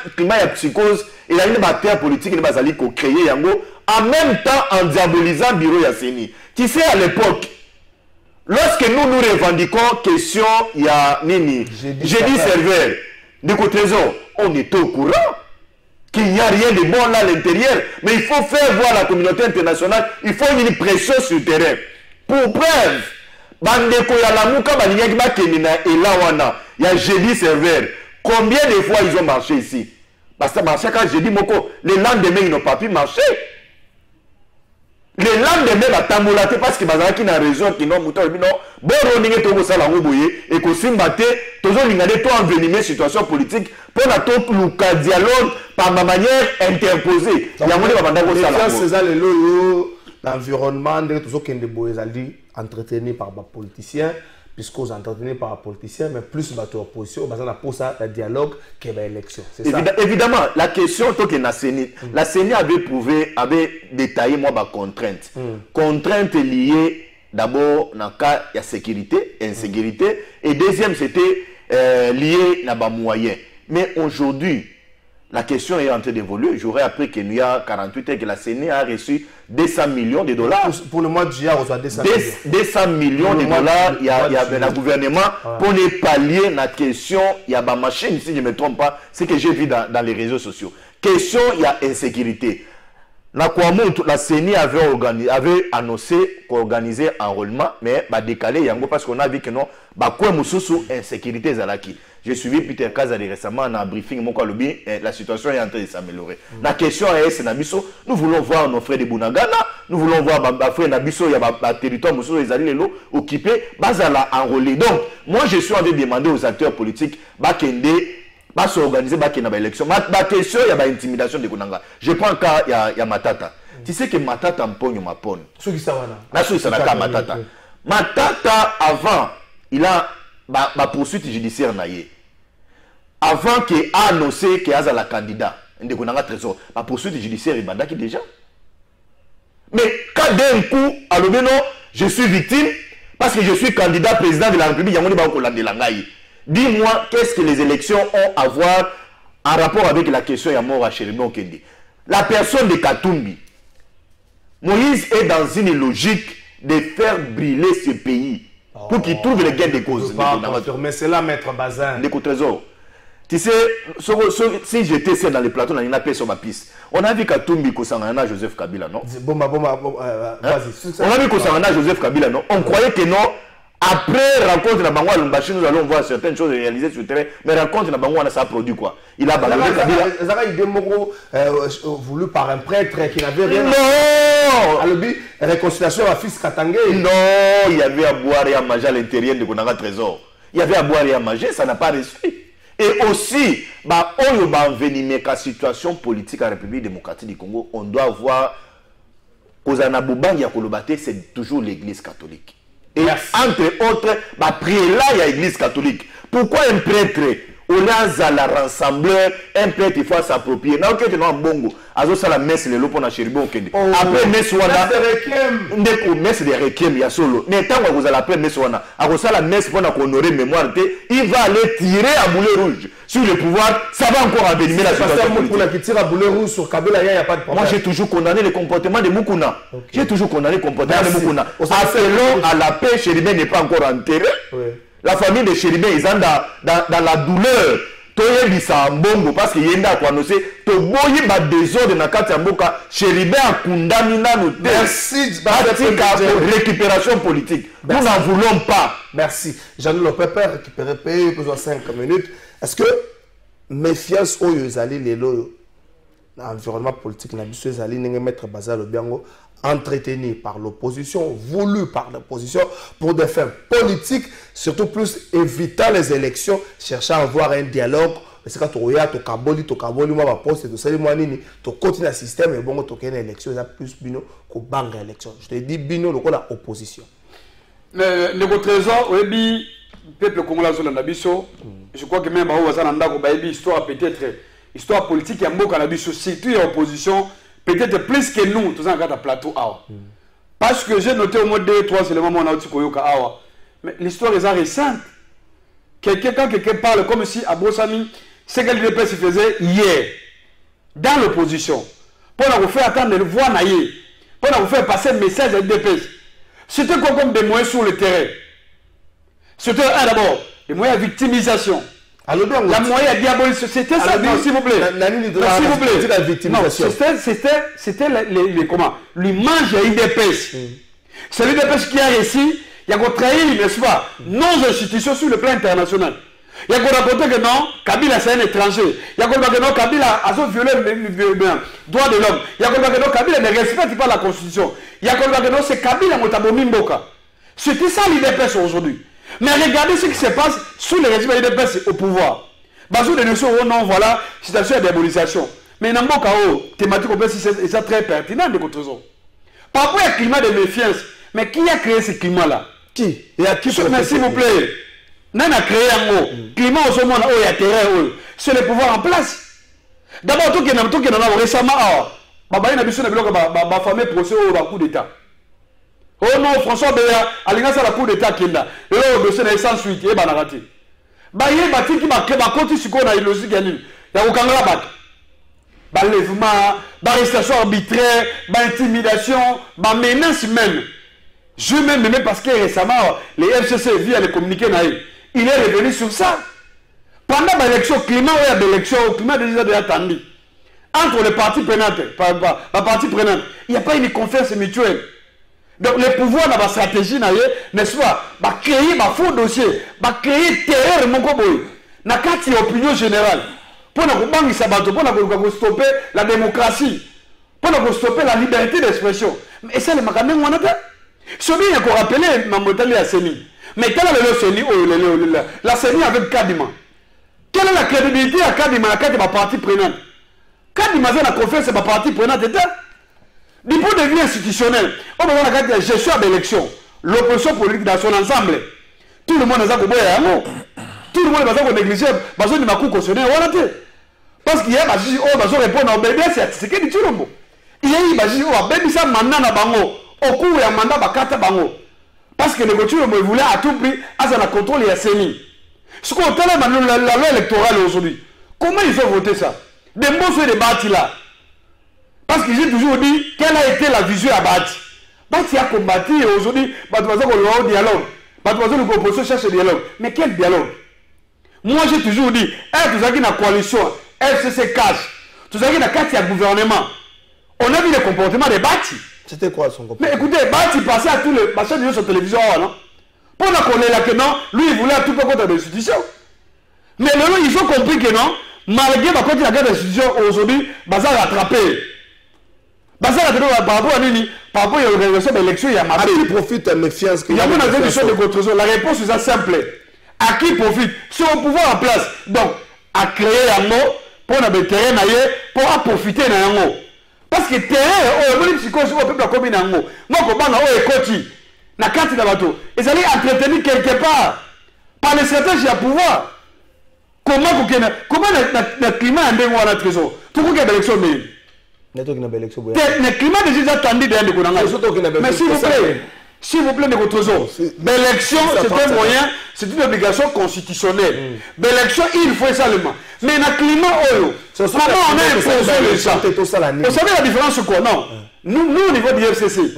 de psychose. Il y a une acteur politique qui a créé en même temps en diabolisant le bureau Yasseni. Tu sais, à l'époque, lorsque nous revendiquons question, il y a Nini, jeudi serveur, de côté on était au courant qu'il n'y a rien de bon là à l'intérieur, mais il faut faire voir la communauté internationale, il faut une pression sur le terrain. Pour preuve, Bandeko Yalamuka Baniyaki Kenina et Lawana, il y a jeudi serveur. Combien de fois ils ont marché ici? Parce que marché quand jeudi Moko, les lendemains ils n'ont pas pu marcher. Les lendemains, la tambolate parce que bazaki na raison qui n'ont mouton non bon roninge to ko sala ngoboye et ko simbate tozo lingade to envenimer situation politique pour na to luka dialogue par ma manière interposée. Ya ngone ba banda ko sala. C'est ça le loyo l'environnement de tozo kende boezali entretenu par les politiciens puisqu'aux entretenus par les politiciens mais plus bateau opposition bazana pour ça le dialogue que l'élection. C'est ça. Évidemment, la question que la CENI avait détaillé moi ma contrainte. Contrainte liée d'abord dans le cas de sécurité, insécurité et deuxième c'était lié à bas moyens. Mais aujourd'hui, la question est en train d'évoluer. J'aurais appris qu'il y a 48 heures que la CENI a reçu 200 millions de dollars. Pour le mois de juillet, on reçoit 200 millions de dollars. Il y a le gouvernement pour ne pallier la question. Il y a ma machine, si je ne me trompe pas, c'est que j'ai vu dans les réseaux sociaux. Question, il y a insécurité. La CENI avait annoncé qu'on organisait un enrôlement, mais décalé parce qu'on a vu que non, insécurité zalaki. J'ai suivi Peter Kazali récemment dans un briefing, la situation est en train de s'améliorer. La question est, nous voulons voir nos frères de Bunagana, nous voulons voir nos frères Nabiso, il y a un territoire occupé, bazala enrôlé. Donc, moi je suis en train de demander aux acteurs politiques, va s'organiser dans l'élection. Ma question, il y a une intimidation de Konanga. Je prends le cas, il y a Matata. Tu sais que Matata m'pogne ma ponne. Ceux qui savent Matata. Matata, avant, il a ma poursuite judiciaire. Avant qu'il a annoncé qu'il y a la candidat, de Konanga Trésor, ma poursuite judiciaire, il m'a déjà. Mais quand d'un coup, à l'obéno, je suis victime, parce que je suis candidat président de la République, il y a dis-moi, qu'est-ce que les élections ont à voir en rapport avec la question de mort à Chéribé Okende. La personne de Katumbi, Moïse est dans une logique de faire brûler ce pays pour qu'il trouve les gains de cause. Mais c'est là, Maître Bazin. Trésor. Tu sais, si j'étais dans les plateaux, on a pas sur ma piste. On a vu Katumbi Kosangana Joseph Kabila, non? Vas-y. On a vu Kosangana Joseph Kabila, non? On croyait que non. Après rencontre la Bangwa Lumbashi, nous allons voir certaines choses réalisées sur le terrain. Mais rencontre la Bangwa, ça a produit quoi? Il a balancé Kabila. Zara Idemoro, voulu par un prêtre qui n'avait rien. Non! À l'objet, réconciliation à fils Katangé. Non, il y avait à boire et à manger à l'intérieur de Konanga Trésor. Il y avait à boire et à manger, ça n'a pas reçu. Et aussi, on va venir la situation politique à la République démocratique du Congo, on doit voir qu'Ozana Boubangi à Kolobate, c'est toujours l'église catholique. Et entre autres, prier là, il y a l'église catholique. Pourquoi un prêtre, on a la rassembleur, un prêtre, il faut s'approprier. Non, que tu n'as un bongo. Azo ça la messe, le lopo na Chéribé Okende. Après messe wana, messe de requiem, il y a solo. Mais tant que vous allez après messe wana, azo ça la messe pour honorer mémoire, il va aller tirer à boulet rouge sur le pouvoir. Ça va encore envenimer la situation politique. Qui tire à boulet rouge sur Kabila, il n'y a pas de problème. Moi, j'ai toujours condamné le comportement de Moukouna. J'ai toujours condamné le comportement de Moukouna. Appelons à la paix, Chéribé n'est pas encore enterré. La famille de Chéribé, ils sont dans la douleur. Toyebisa mbongo parce que yenda kwa annoncé to boyi ba désordre na kati ya mboka Chéribé a condamné nanu. Merci récupération politique. Nous n'en voulons pas. Merci. Jean-Louis Lopépé récupérer payer besoin 5 minutes. Est-ce que méfiance au yozali lelo l'environnement politique na biso yozali ninge mettre bazar le biango entretenu par l'opposition, voulu par l'opposition pour des fins politiques, surtout plus évitant les élections, cherchant à avoir un dialogue. C'est quand tu regardes, tu kaboli, moi, ma poste, tu sais, moi, tu continues le système, et bon, tu as une élection, il y a plus bino que bang élection. Je te dis bino, le la opposition. Mais le trésor, oui, peuple congolais sur la biso, je crois que même à Ouazananda, histoire peut-être, histoire politique, il y a un mot la biso, surtout l'opposition. Peut-être plus que nous, tous en cas de plateau. Parce que j'ai noté au moins 2-3 éléments où on a dit mais l'histoire est récente. Quelqu'un parle comme si à Brossami, c'est que l'UDPS se faisait hier, dans l'opposition, pour nous faire attendre le voix naïe, pour nous faire passer un message à l'UDPS. C'était quoi comme des moyens sur le terrain? C'était d'abord des moyens de victimisation. Alors, la moyenne diabolisation, c'était ça, s'il vous plaît. S'il vous plaît. C'était l'image de l'IDPS. C'est l'IDPS qui a réussi, il y a trahi, n'est-ce pas, nos institutions sur le plan international. Il y a raconté que non, Kabila c'est un étranger. Il y a que non, Kabila a violé le droit de l'homme. Il y a que non, Kabila ne respecte pas la constitution. Il y a que non, c'est Kabila Motabomi Mboka. C'était ça l'IDPS aujourd'hui. Mais regardez ce qui se passe sous le régime de l'IDPS au pouvoir. Bazou de notions, oh non, voilà, situation de diabolisation. Mais dans mon cas, thématique, c'est très pertinent de votre raison. Par rapport au climat de méfiance, mais qui a créé ce climat-là? Qui? Et à qui? Mais s'il vous plaît, n'a créé un mot. Climat au sommet, il y a terrain, c'est le pouvoir en place. D'abord, tout qui est récemment, ma famille procès au coup d'État. Oh non, François Béa, allinga ça la coup d'état kinda. Et là, le dossier est sans suite, et banarati. Baye bati qui m'a compté sur quoi na ilosi gani. Ya ukangala bat. L'enlèvement, l'arrestation arbitraire, l'intimidation, la menace même. Je même parce que récemment, les FCC, via les communiqués, il est revenu sur ça. Pendant l'élection, climat d'élection, climat déjà attendu. Entre les parties prenantes, il n'y a pas une confiance mutuelle. Donc les pouvoirs dans la stratégie, n'est-ce pas, créer un faux dossier, créer terreur, mon coboy, dans la opinion générale, pour stopper la démocratie, pour stopper la liberté d'expression. Et ça, les magamins, on a fait. Celui qui a rappelé Mamotali à Séni. Mais quelle est le Séni, la Séni avec Kadima? Quelle est la crédibilité à Kadima, la Kadima partie prenante? Kadima, c'est la confiance, c'est ma partie prenante. Du point de vue institutionnel, on va voir la gestion de l'élection, l'opposition politique dans son ensemble. Tout le monde a dit tout le monde a dit négliger, parce que ma cour constitutionnelle, parce qu'il y a des gens qui vont répondre à l'obédience, c'est ce qu'il dit. Il y a des gens qui vont répondre à l'obédience, au cours du mandat, parce que les voitures voulaient à tout prix avoir le contrôle et à Séni. Ce qu'on a la loi électorale aujourd'hui, comment ils ont voté ça? Des mots sur les bâtis là. Parce que j'ai toujours dit quelle a été la vision à Bati. Bati a combattu et aujourd'hui, Bati va dire qu'on a un dialogue. Bati va dire que l'opposition cherche le dialogue. Mais quel dialogue? Moi j'ai toujours dit, tout ça qui est la coalition, FCC cash, tout ça qui est la gouvernement. On a vu le comportement des Bati. C'était quoi son comportement? Mais écoutez, Bati passait à tous les machins de sur télévision, non? Pour qu'on ait là que non, lui il voulait à tout peu contre l'institution. Mais là, ils ont compris que non, malgré la guerre d'institution aujourd'hui, Baza a rattrapé. Baza a rattrapé par rapport à Nini, par rapport à l'organisation de l'élection, il y a ma qui profite de méfiance? Il y a une institution de contre. La réponse est simple. À qui profite? Si on pouvoir en place. Donc, à créer un mot pour le terrain ailleurs, pour profiter d'un mot. Parce que terrain, on est psychose au peuple comme un mot. Moi, je pense que c'est la carte de bateau. Ils allaient entretenir quelque part. Par les stratégies à pouvoir. Comment le climat est dans la trésor? Tout le monde est dans l'élection. Le climat est déjà attendu dans l'élection. Mais s'il vous plaît, l'élection, c'est un moyen, c'est une obligation constitutionnelle. L'élection, il faut seulement. Mais le climat, comment on a imposé le champ? Vous savez la différence c'est quoi? Non. Nous, au niveau du FCC,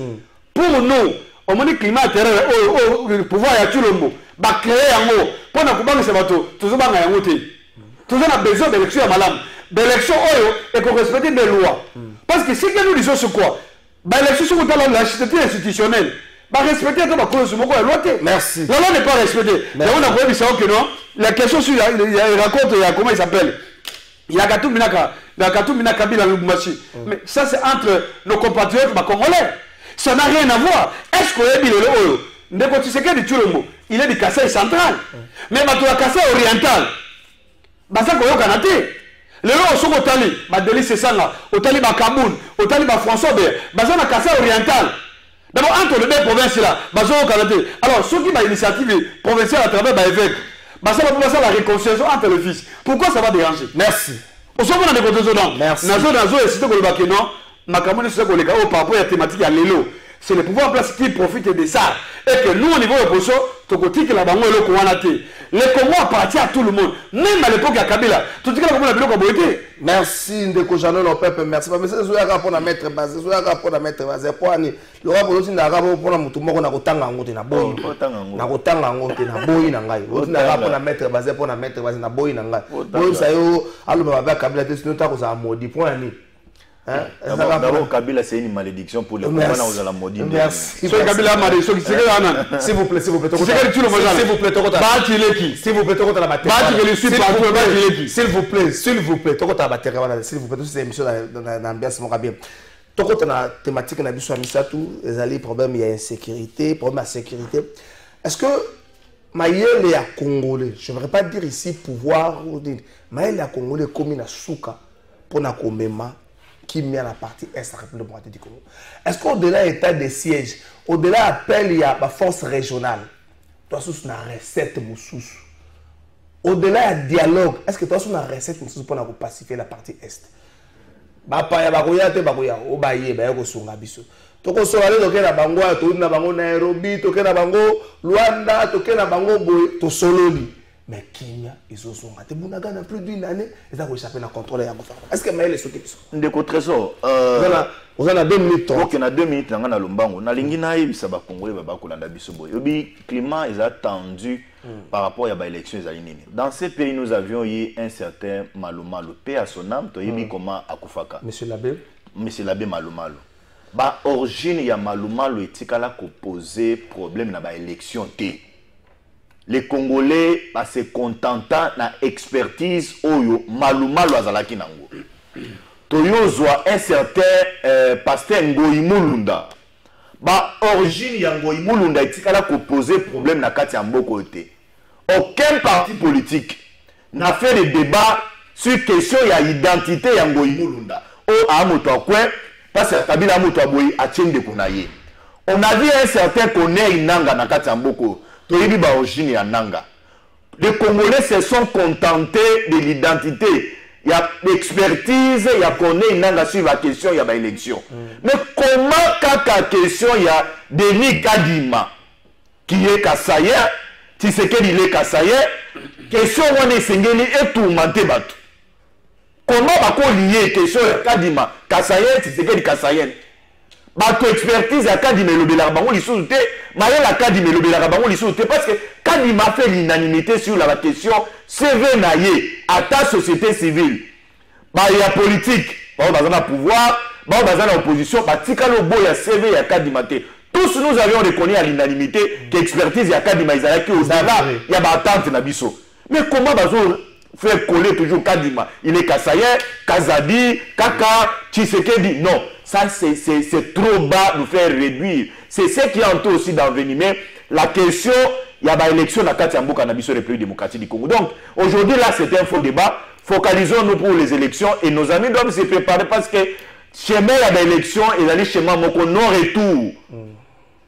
pour nous, on a dit climat intérieur, le pouvoir y a tout le monde. Créer un mot. Pour nous, c'est bateau. Toujours pas un mot. Toujours on a besoin d'élection à madame. L'élection, et qu'on respecte des lois. Parce que si nous disons ce quoi? L'élection, c'est l'architecture institutionnelle. Respecter la cause de la loi. Merci. La loi n'est pas respectée. Mais on a voulu savoir que non. La question sur il raconte, comment il s'appelle? Il y a Gatou Minaka Bila Lubumbashi. Mais ça, c'est entre nos compatriotes congolais. Ça n'a rien à voir. Est-ce qu'on est dit le Ndeko Tshisekedi dit tout le mot? Il est du Kassai central. Mais la Kassai oriental. Ça, c'est Kanate. Le lot au Tali, Badeli Sessanga, au Tali Bakaboun, au Tali François Bé, ça, la Kassai oriental. D'abord, entre les deux provinces là, alors, ceux qui ont l'initiative provinciale à travers l'évêque, ça va passer la réconciliation entre les fils. Pourquoi ça va déranger? Merci. Au second, on a des contestations. Merci. Et si tu as non, ma camarade, c'est que par rapport à la thématique à l'élo, c'est le pouvoir en place qui profite de ça. Et que nous, au niveau de l'opposition, tu as que la banque est le Congo. Le Congo appartient à tout le monde. Même à l'époque à Kabila. Tu dis que la Congo a été. Merci Ndeko Janon au peuple, merci. Mais c'est ce rapport à mettre base, c'est ce rapport à mettre base. Pour aller, le rapport aussi n'a rapport pour la mutumo na kotanga ngote na boy. Na kotanga ngote na boy na ngai. Aussi n'a rapport à mettre base pour na mettre base na boy na ngai. Boy ça yo, allo ba Kabila te sinon ta ko ça maudit point ni. D'abord, Kabila, c'est une malédiction pour les Congolais. Merci. Kabila a malédiction. S'il vous plaît, s'il vous plaît. S'il vous plaît, s'il vous plaît, c'est une émission dans l'ambiance bien. Toko na thématique na biso amisatu, les alliés problème il y a insécurité, problème à sécurité. Est-ce que Maïel est à Congolais? Je ne voudrais pas dire ici pouvoir ou dire Maïel est à Congolais comme na souka pour na komema qui met à la partie est de la République démocratique du Congo. Est-ce qu'au-delà état de siège, au-delà appel, il y a la force régionale, toi, c'est une recette moussous. Au-delà du dialogue, est-ce que toi, c'est une recette moussous pour pacifier la partie est? Bapaya bakoya te bakoya obaye bayako sunga biso. Toko so ale toke na bango to na bango Nairobi, toke na bango Luanda, toke na bango boy to sololi. mais Kimia ils ont son raté Bounaga n'a plus d'une année ils ont échappé à contrôler à gouvernement. Est-ce que Maël est sauté Ndeko Trésor on a 2 minutes. OK na 2 minutes na lombango na lingi na yebisa ba congolais ba kolanda biso boy. Obi climat est attendu par rapport à ba élection ezali nini. Dans ces pays nous avions eu un certain Malomalo paix à son âme to yebi comment akufaka. Monsieur Labé Malomalo. Ba origine ya Malomalo etikala ko poser problème na ba élection té. Les Congolais se contentant na expertise oyo Malomalo azalaki nango. Toyozwa un certain pasteur Ngoyi Mulunda. Ba origine ya Ngoyi Mulunda etikala ko poser problème na kati ya mboko té. Aucun parti politique n'a fait de débat sur question ya identité ya Ngoyi Mulunda. O amoto akwe parce que Kabila amoto aboyi atiende kunaye. On a vu un certain Corneille Nanga na kati ya mboko. Toyebi ba origine ya Nanga. Les Congolais se sont contentés de l'identité. Il y a l'expertise, il y a Corneille Nanga sur la question, il y a ba élection. Mais comment kaka question il y a Denis Kadima qui est Kassaye, Tshisekedi il est Kassaye, question on est sengeli et tourmenté batou. Comment bako lier question ya Kadima Kassaye, Tshisekedi Kassaye? Bato expertise ya Kadima lobela bango lisusu te, maye la Kadima lobela bango lisusu te parce que Kadima fait l'unanimité sur la question CV naye à ta société civile. Ba ya politique, ba bazana pouvoir, ba bazana opposition, ba tikalo boya CV ya Kadima te. Tous nous avions reconnu à l'unanimité que expertise ya Kadima izalaki au-delà ya ba attente na biso. Mais comment bazo faire coller toujours Kadima? Il est Kassaye, Kazadi, Kaka, Tshisekedi. Non, ça c'est trop bas de faire réduire. C'est ce qui entoure aussi d'envenimer la question, il y a une élection dans Katiambo Cannabis République démocratique du Congo. Donc, aujourd'hui, là, c'est un faux débat. Focalisons-nous pour les élections et nos amis doivent se préparer parce que chemin, il y a des élections et d'aller chemin, mon non-retour.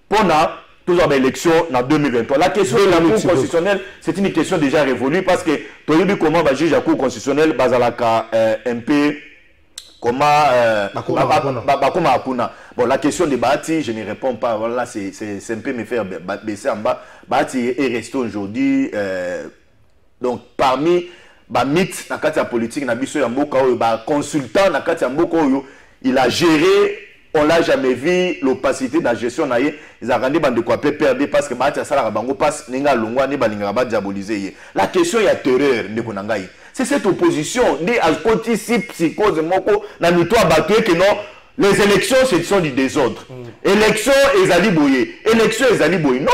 Pendant toutes les élections en 2023. La question de la Cour constitutionnelle, c'est une question déjà révolue parce que tu as vu comment va juger la Cour constitutionnelle, Bazalaka, MP, comment Bakoma Akuna. Bon, la question de Bati, je ne réponds pas. Voilà, c'est un peu me faire baisser en bas. Bati est resté aujourd'hui. Donc, parmi les mythes dans la politique, consultant dans la il a géré. On l'a jamais vu l'opacité de la gestion. Ils ont rendu de quoi perdre parce que la question est terreur. C'est cette opposition. Les élections, ce sont du désordre. Élections, ils allaient bouiller. Élections, ils allaient bouiller. Non.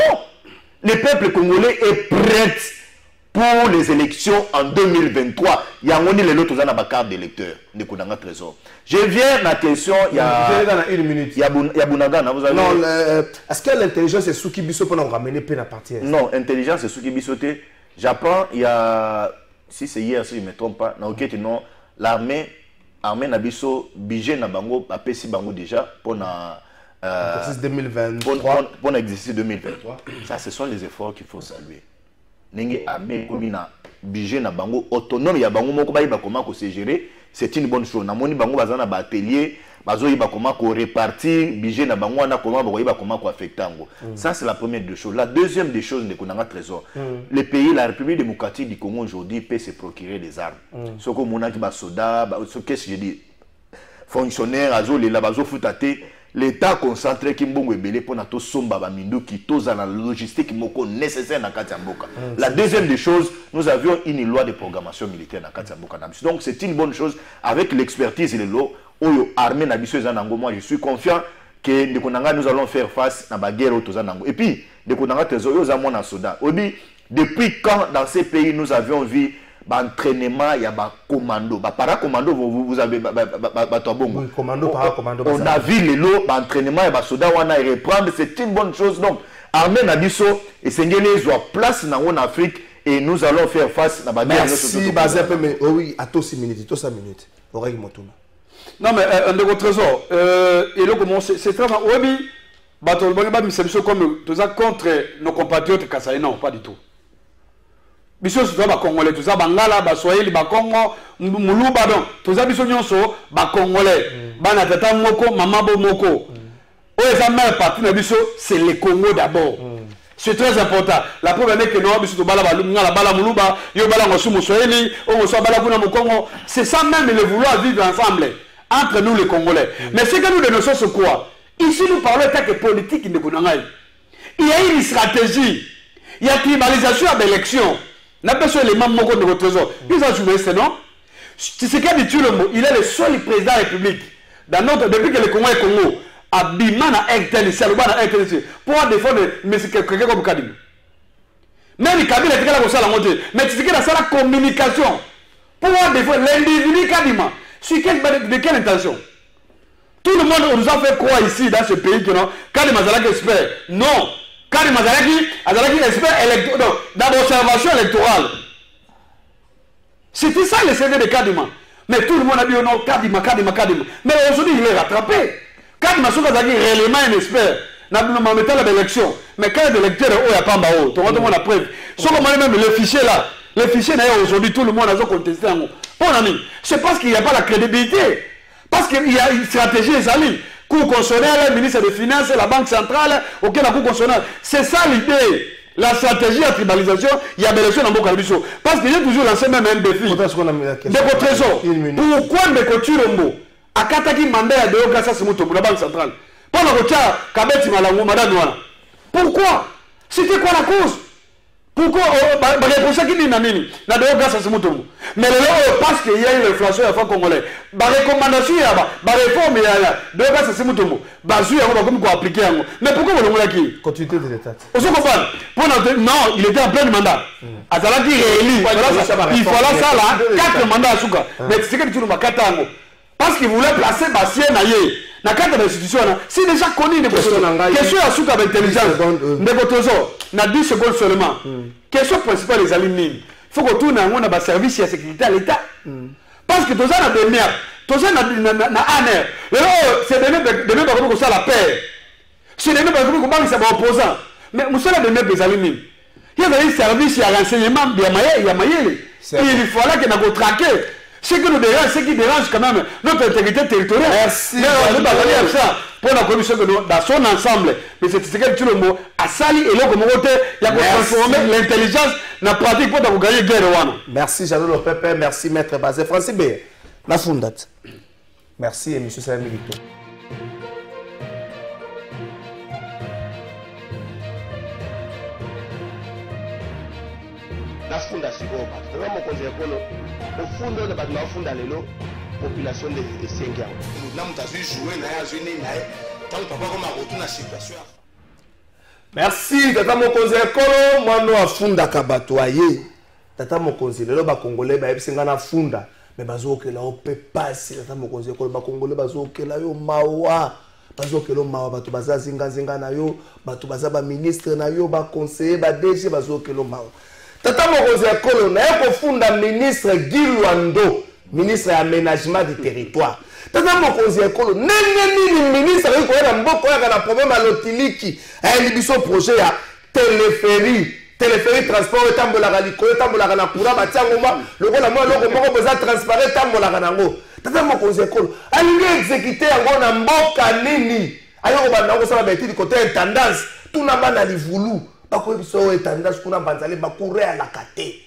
Le peuple congolais est prêt pour les élections en 2023. Il y a une carte d'électeur. Trésor. Je viens à la question. Il y a une minute. Il y a Bounagana. Non, est-ce que l'intelligence est Souki Bisso pour nous ramener peine à partir? Non, intelligence est Souki Bisso. J'apprends, il y a, si c'est hier, si je ne me trompe pas, l'armée Nabiso, budget Nabango, a payé Bango déjà pour l'exercice 2023. Pour l'exercice 2023. Ça, ce sont les efforts qu'il faut saluer. Nengi armée komina budget na bango autonome ya bango moko ba comment ko se gérer, c'est une bonne chose. Na moni bango bazana ba atelier bazo yiba comment ko répartir budget na bango na comment ba yiba comment ko affecter ngo. Ça c'est la première des choses. La deuxième des choses de konanga trésor. Les pays, la République démocratique du Congo aujourd'hui peut se procurer des armes. Ce que monaki ba soda, ce qu'est-ce que je dis fonctionnaire azo les la bazo futate. L'État concentré qui mbongo ebele pour na to somba ba mindu qui toza la logistique moko nécessaire na Katiamboka. La deuxième des choses, nous avions une loi de programmation militaire na Katiamboka. Donc c'est une bonne chose avec l'expertise et les lois oyo armée na biso ezanango. Moi je suis confiant que nous allons faire face à la guerre au Tozanango. Et puis depuis quand dans ces pays nous avions vu l'entraînement, il y a un commando. Para-commando, vous avez oui, commando, para-commando. On a vu les lots, l'entraînement, il y a soda, on a reprendre. C'est une bonne chose. Donc, armée Nabiso et Sengele soit place en Afrique et nous allons faire face à la guerre. Merci, Bazep, mais oui, à tous 6 minutes, tous 5 minutes. Oreille Motouna. Non, mais un de vos trésors, et là, comment c'est très bien. Oui, comme tout ça contre nos compatriotes Kassaï, non, pas du tout. Biso c'est ba congolais tout ça bangala ba swahili ba Congo muluba donc tout ça biso nyonso ba congolais bana tata moko mama bo moko o eza mère partie na biso c'est le Congo d'abord C'est très important. La preuve est que nous avons c'est ça même le vouloir vivre ensemble entre nous les Congolais. Mais ce que nous dénonçons, c'est quoi? Ici, nous parlons de politique. Il y a une stratégie. Il y a tribalisation à l'élection. N'a pas sur les membres de votre trésor. Ils ont joué ce nom. C'est ce qu'a dit Tulombo. Il est le seul président de la République. Depuis que le Congo est Congo, Abimana Ektel, Salobana Ektel, pour défendre quelqu'un comme Kadima. Même Kabila était là pour ça la montée. Mais c'est qu'il a ça la communication. Pour défendre l'individu Kadima. De quelle intention? Tout le monde nous a fait croire ici, dans ce pays, que non, Kadima Zalaki expert. Non. Kadima Zalaki expert dans l'observation électorale. C'était ça le CV de Kadima. Mais tout le monde a dit non, Kadima. Mais aujourd'hui, il est rattrapé. Kadima Zalaki est réellement un expert. Dans l'élection. Mais quand il y a l'électeur, il n'y a pas de haut. Tout le monde a preuve. Sauf que même le fichier là, aujourd'hui, tout le monde a contesté. C'est parce qu'il n'y a pas la crédibilité. Parce qu'il y a une stratégie des amis. Cour constitutionnelle, le ministre des Finances, la Banque centrale, auquel la Cour constitutionnelle. C'est ça l'idée. La stratégie de tribalisation, il y a des élections dans Boka Bisso. Parce que j'ai toujours lancé même un défi. Ndeko Trésor. Pourquoi Ndeko Tulombo a kataki mandat à Deo Gassa Simuto pour la Banque centrale? Pour le retard, Kabeti Malango, Madame Noana. Pourquoi? C'était quoi la cause? Pourquoi? Pour ça qu'il dit Namini, na Deo Gassa Simuto. Mais parce qu'il y a une inflation à la fin congolais. La recommandation, la réforme, il y a Deo Gassa Simuto. Bazu, il y a comme quoi appliquer. Mais pourquoi vous l'avez dit? Continuité de l'État. Vous comprenez? Non, il était en plein mandat. Azalaki réélu. Il fallait ça là, 4 mandats à Souka. Mais c'est que tu nous as 4 ans. Parce qu'il voulait placer Bassien Naye. Dans la carte d'institution, c'est déjà connu. Question à Souka d'intelligence. Dans 10 secondes seulement. Question principale des alignés. Il faut que tout le monde ait un service de sécurité à l'État. Parce que tout ça, c'est des merdes. Tout ça, c'est des merdes. C'est des merdes comme ça, la paix. C'est des merdes comme ça, c'est opposant. Mais nous sommes des merdes des alignés. Il y a des services, il y a renseignement, il y a maillé. Il fallait que nous traquer. Ce qui nous dérange, ce qui dérange quand même notre intégrité territoriale. Merci. Mais on va parler de ça pour la commission que nous, dans son ensemble. Mais c'est ce que tout le monde a sali et là, comme côté, il y a transformé l'intelligence dans la pratique pour gagner la guerre. Merci, Jadot Lopepe. Merci, Maître Bazé. Francis B. La Fondate. Merci, et M. Salam Milito. La Fondation, au fond de la population de 5 ans. Merci, Tata Mokonzi Ekolo, Mano Afunda Kabatoye. Tata Mokonzi, le Congolais, Baepsingana Funda, mais Bazoke la Ope passe, Tata Mokonzi Ekolo, Congolais, Bazoke la Yo Mawa, Bazoke lo Mawa, Batu Baza Zinga na Yo, Batu Baza ba ministre na Yo, ba conseiller, ba DG, Bazoke lo Mawa. Tata Mokonzi Ekolo, na Yo Funda ministre Guy Luando, ministre aménagement du territoire. Tata Mokonzi Ekolo, neni ministre ko na mboko ya na problème à l'otiliki, a libiso projet ya téléphérique transport etambola galiko etambola na courant batiangoma lokola moi loko moko besoin transparent etambola nango. Tata Mokonzi Ekolo, alingi exécuter yango na mboka nini? Ayoko banda ko sala betidi côté intendance, tout na bana livulu, bako biso intendance kuna banzale bakure à la kate.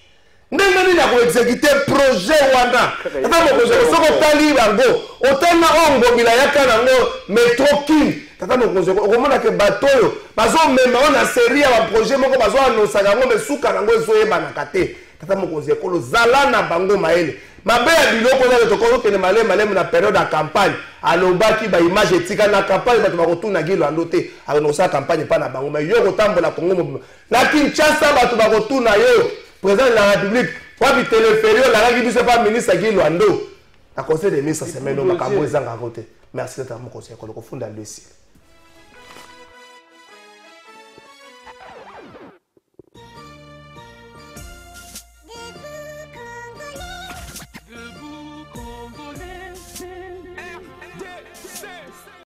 Ndenge nini ya exécuter projet wana? Tata Mokonzi Ekolo soko tali bango, otena ongo bila yaka nango métro king. Tata Mokonzi Ekolo okomona ke bato bazo mema on a série ya projet moko bazo annoncer nango mesuka nango ezoyeba na kate. Tata Mokonzi Ekolo zala na bango maele. Mabe ya biloko na tokolo kene malem na période de campagne. Alobaki ba image etika na campagne bato bakotuna gilo andote. Annoncer campagne pa na bango mais yo kotambola Congo. Na Kinshasa bato bakotuna yo. Président de la République, pour le téléphérique, la République ne pas ministre Guy Luando. La conseil des ministres, c'est maintenant, merci d'être à mon conseil, qu'on le fonde à l'UCI.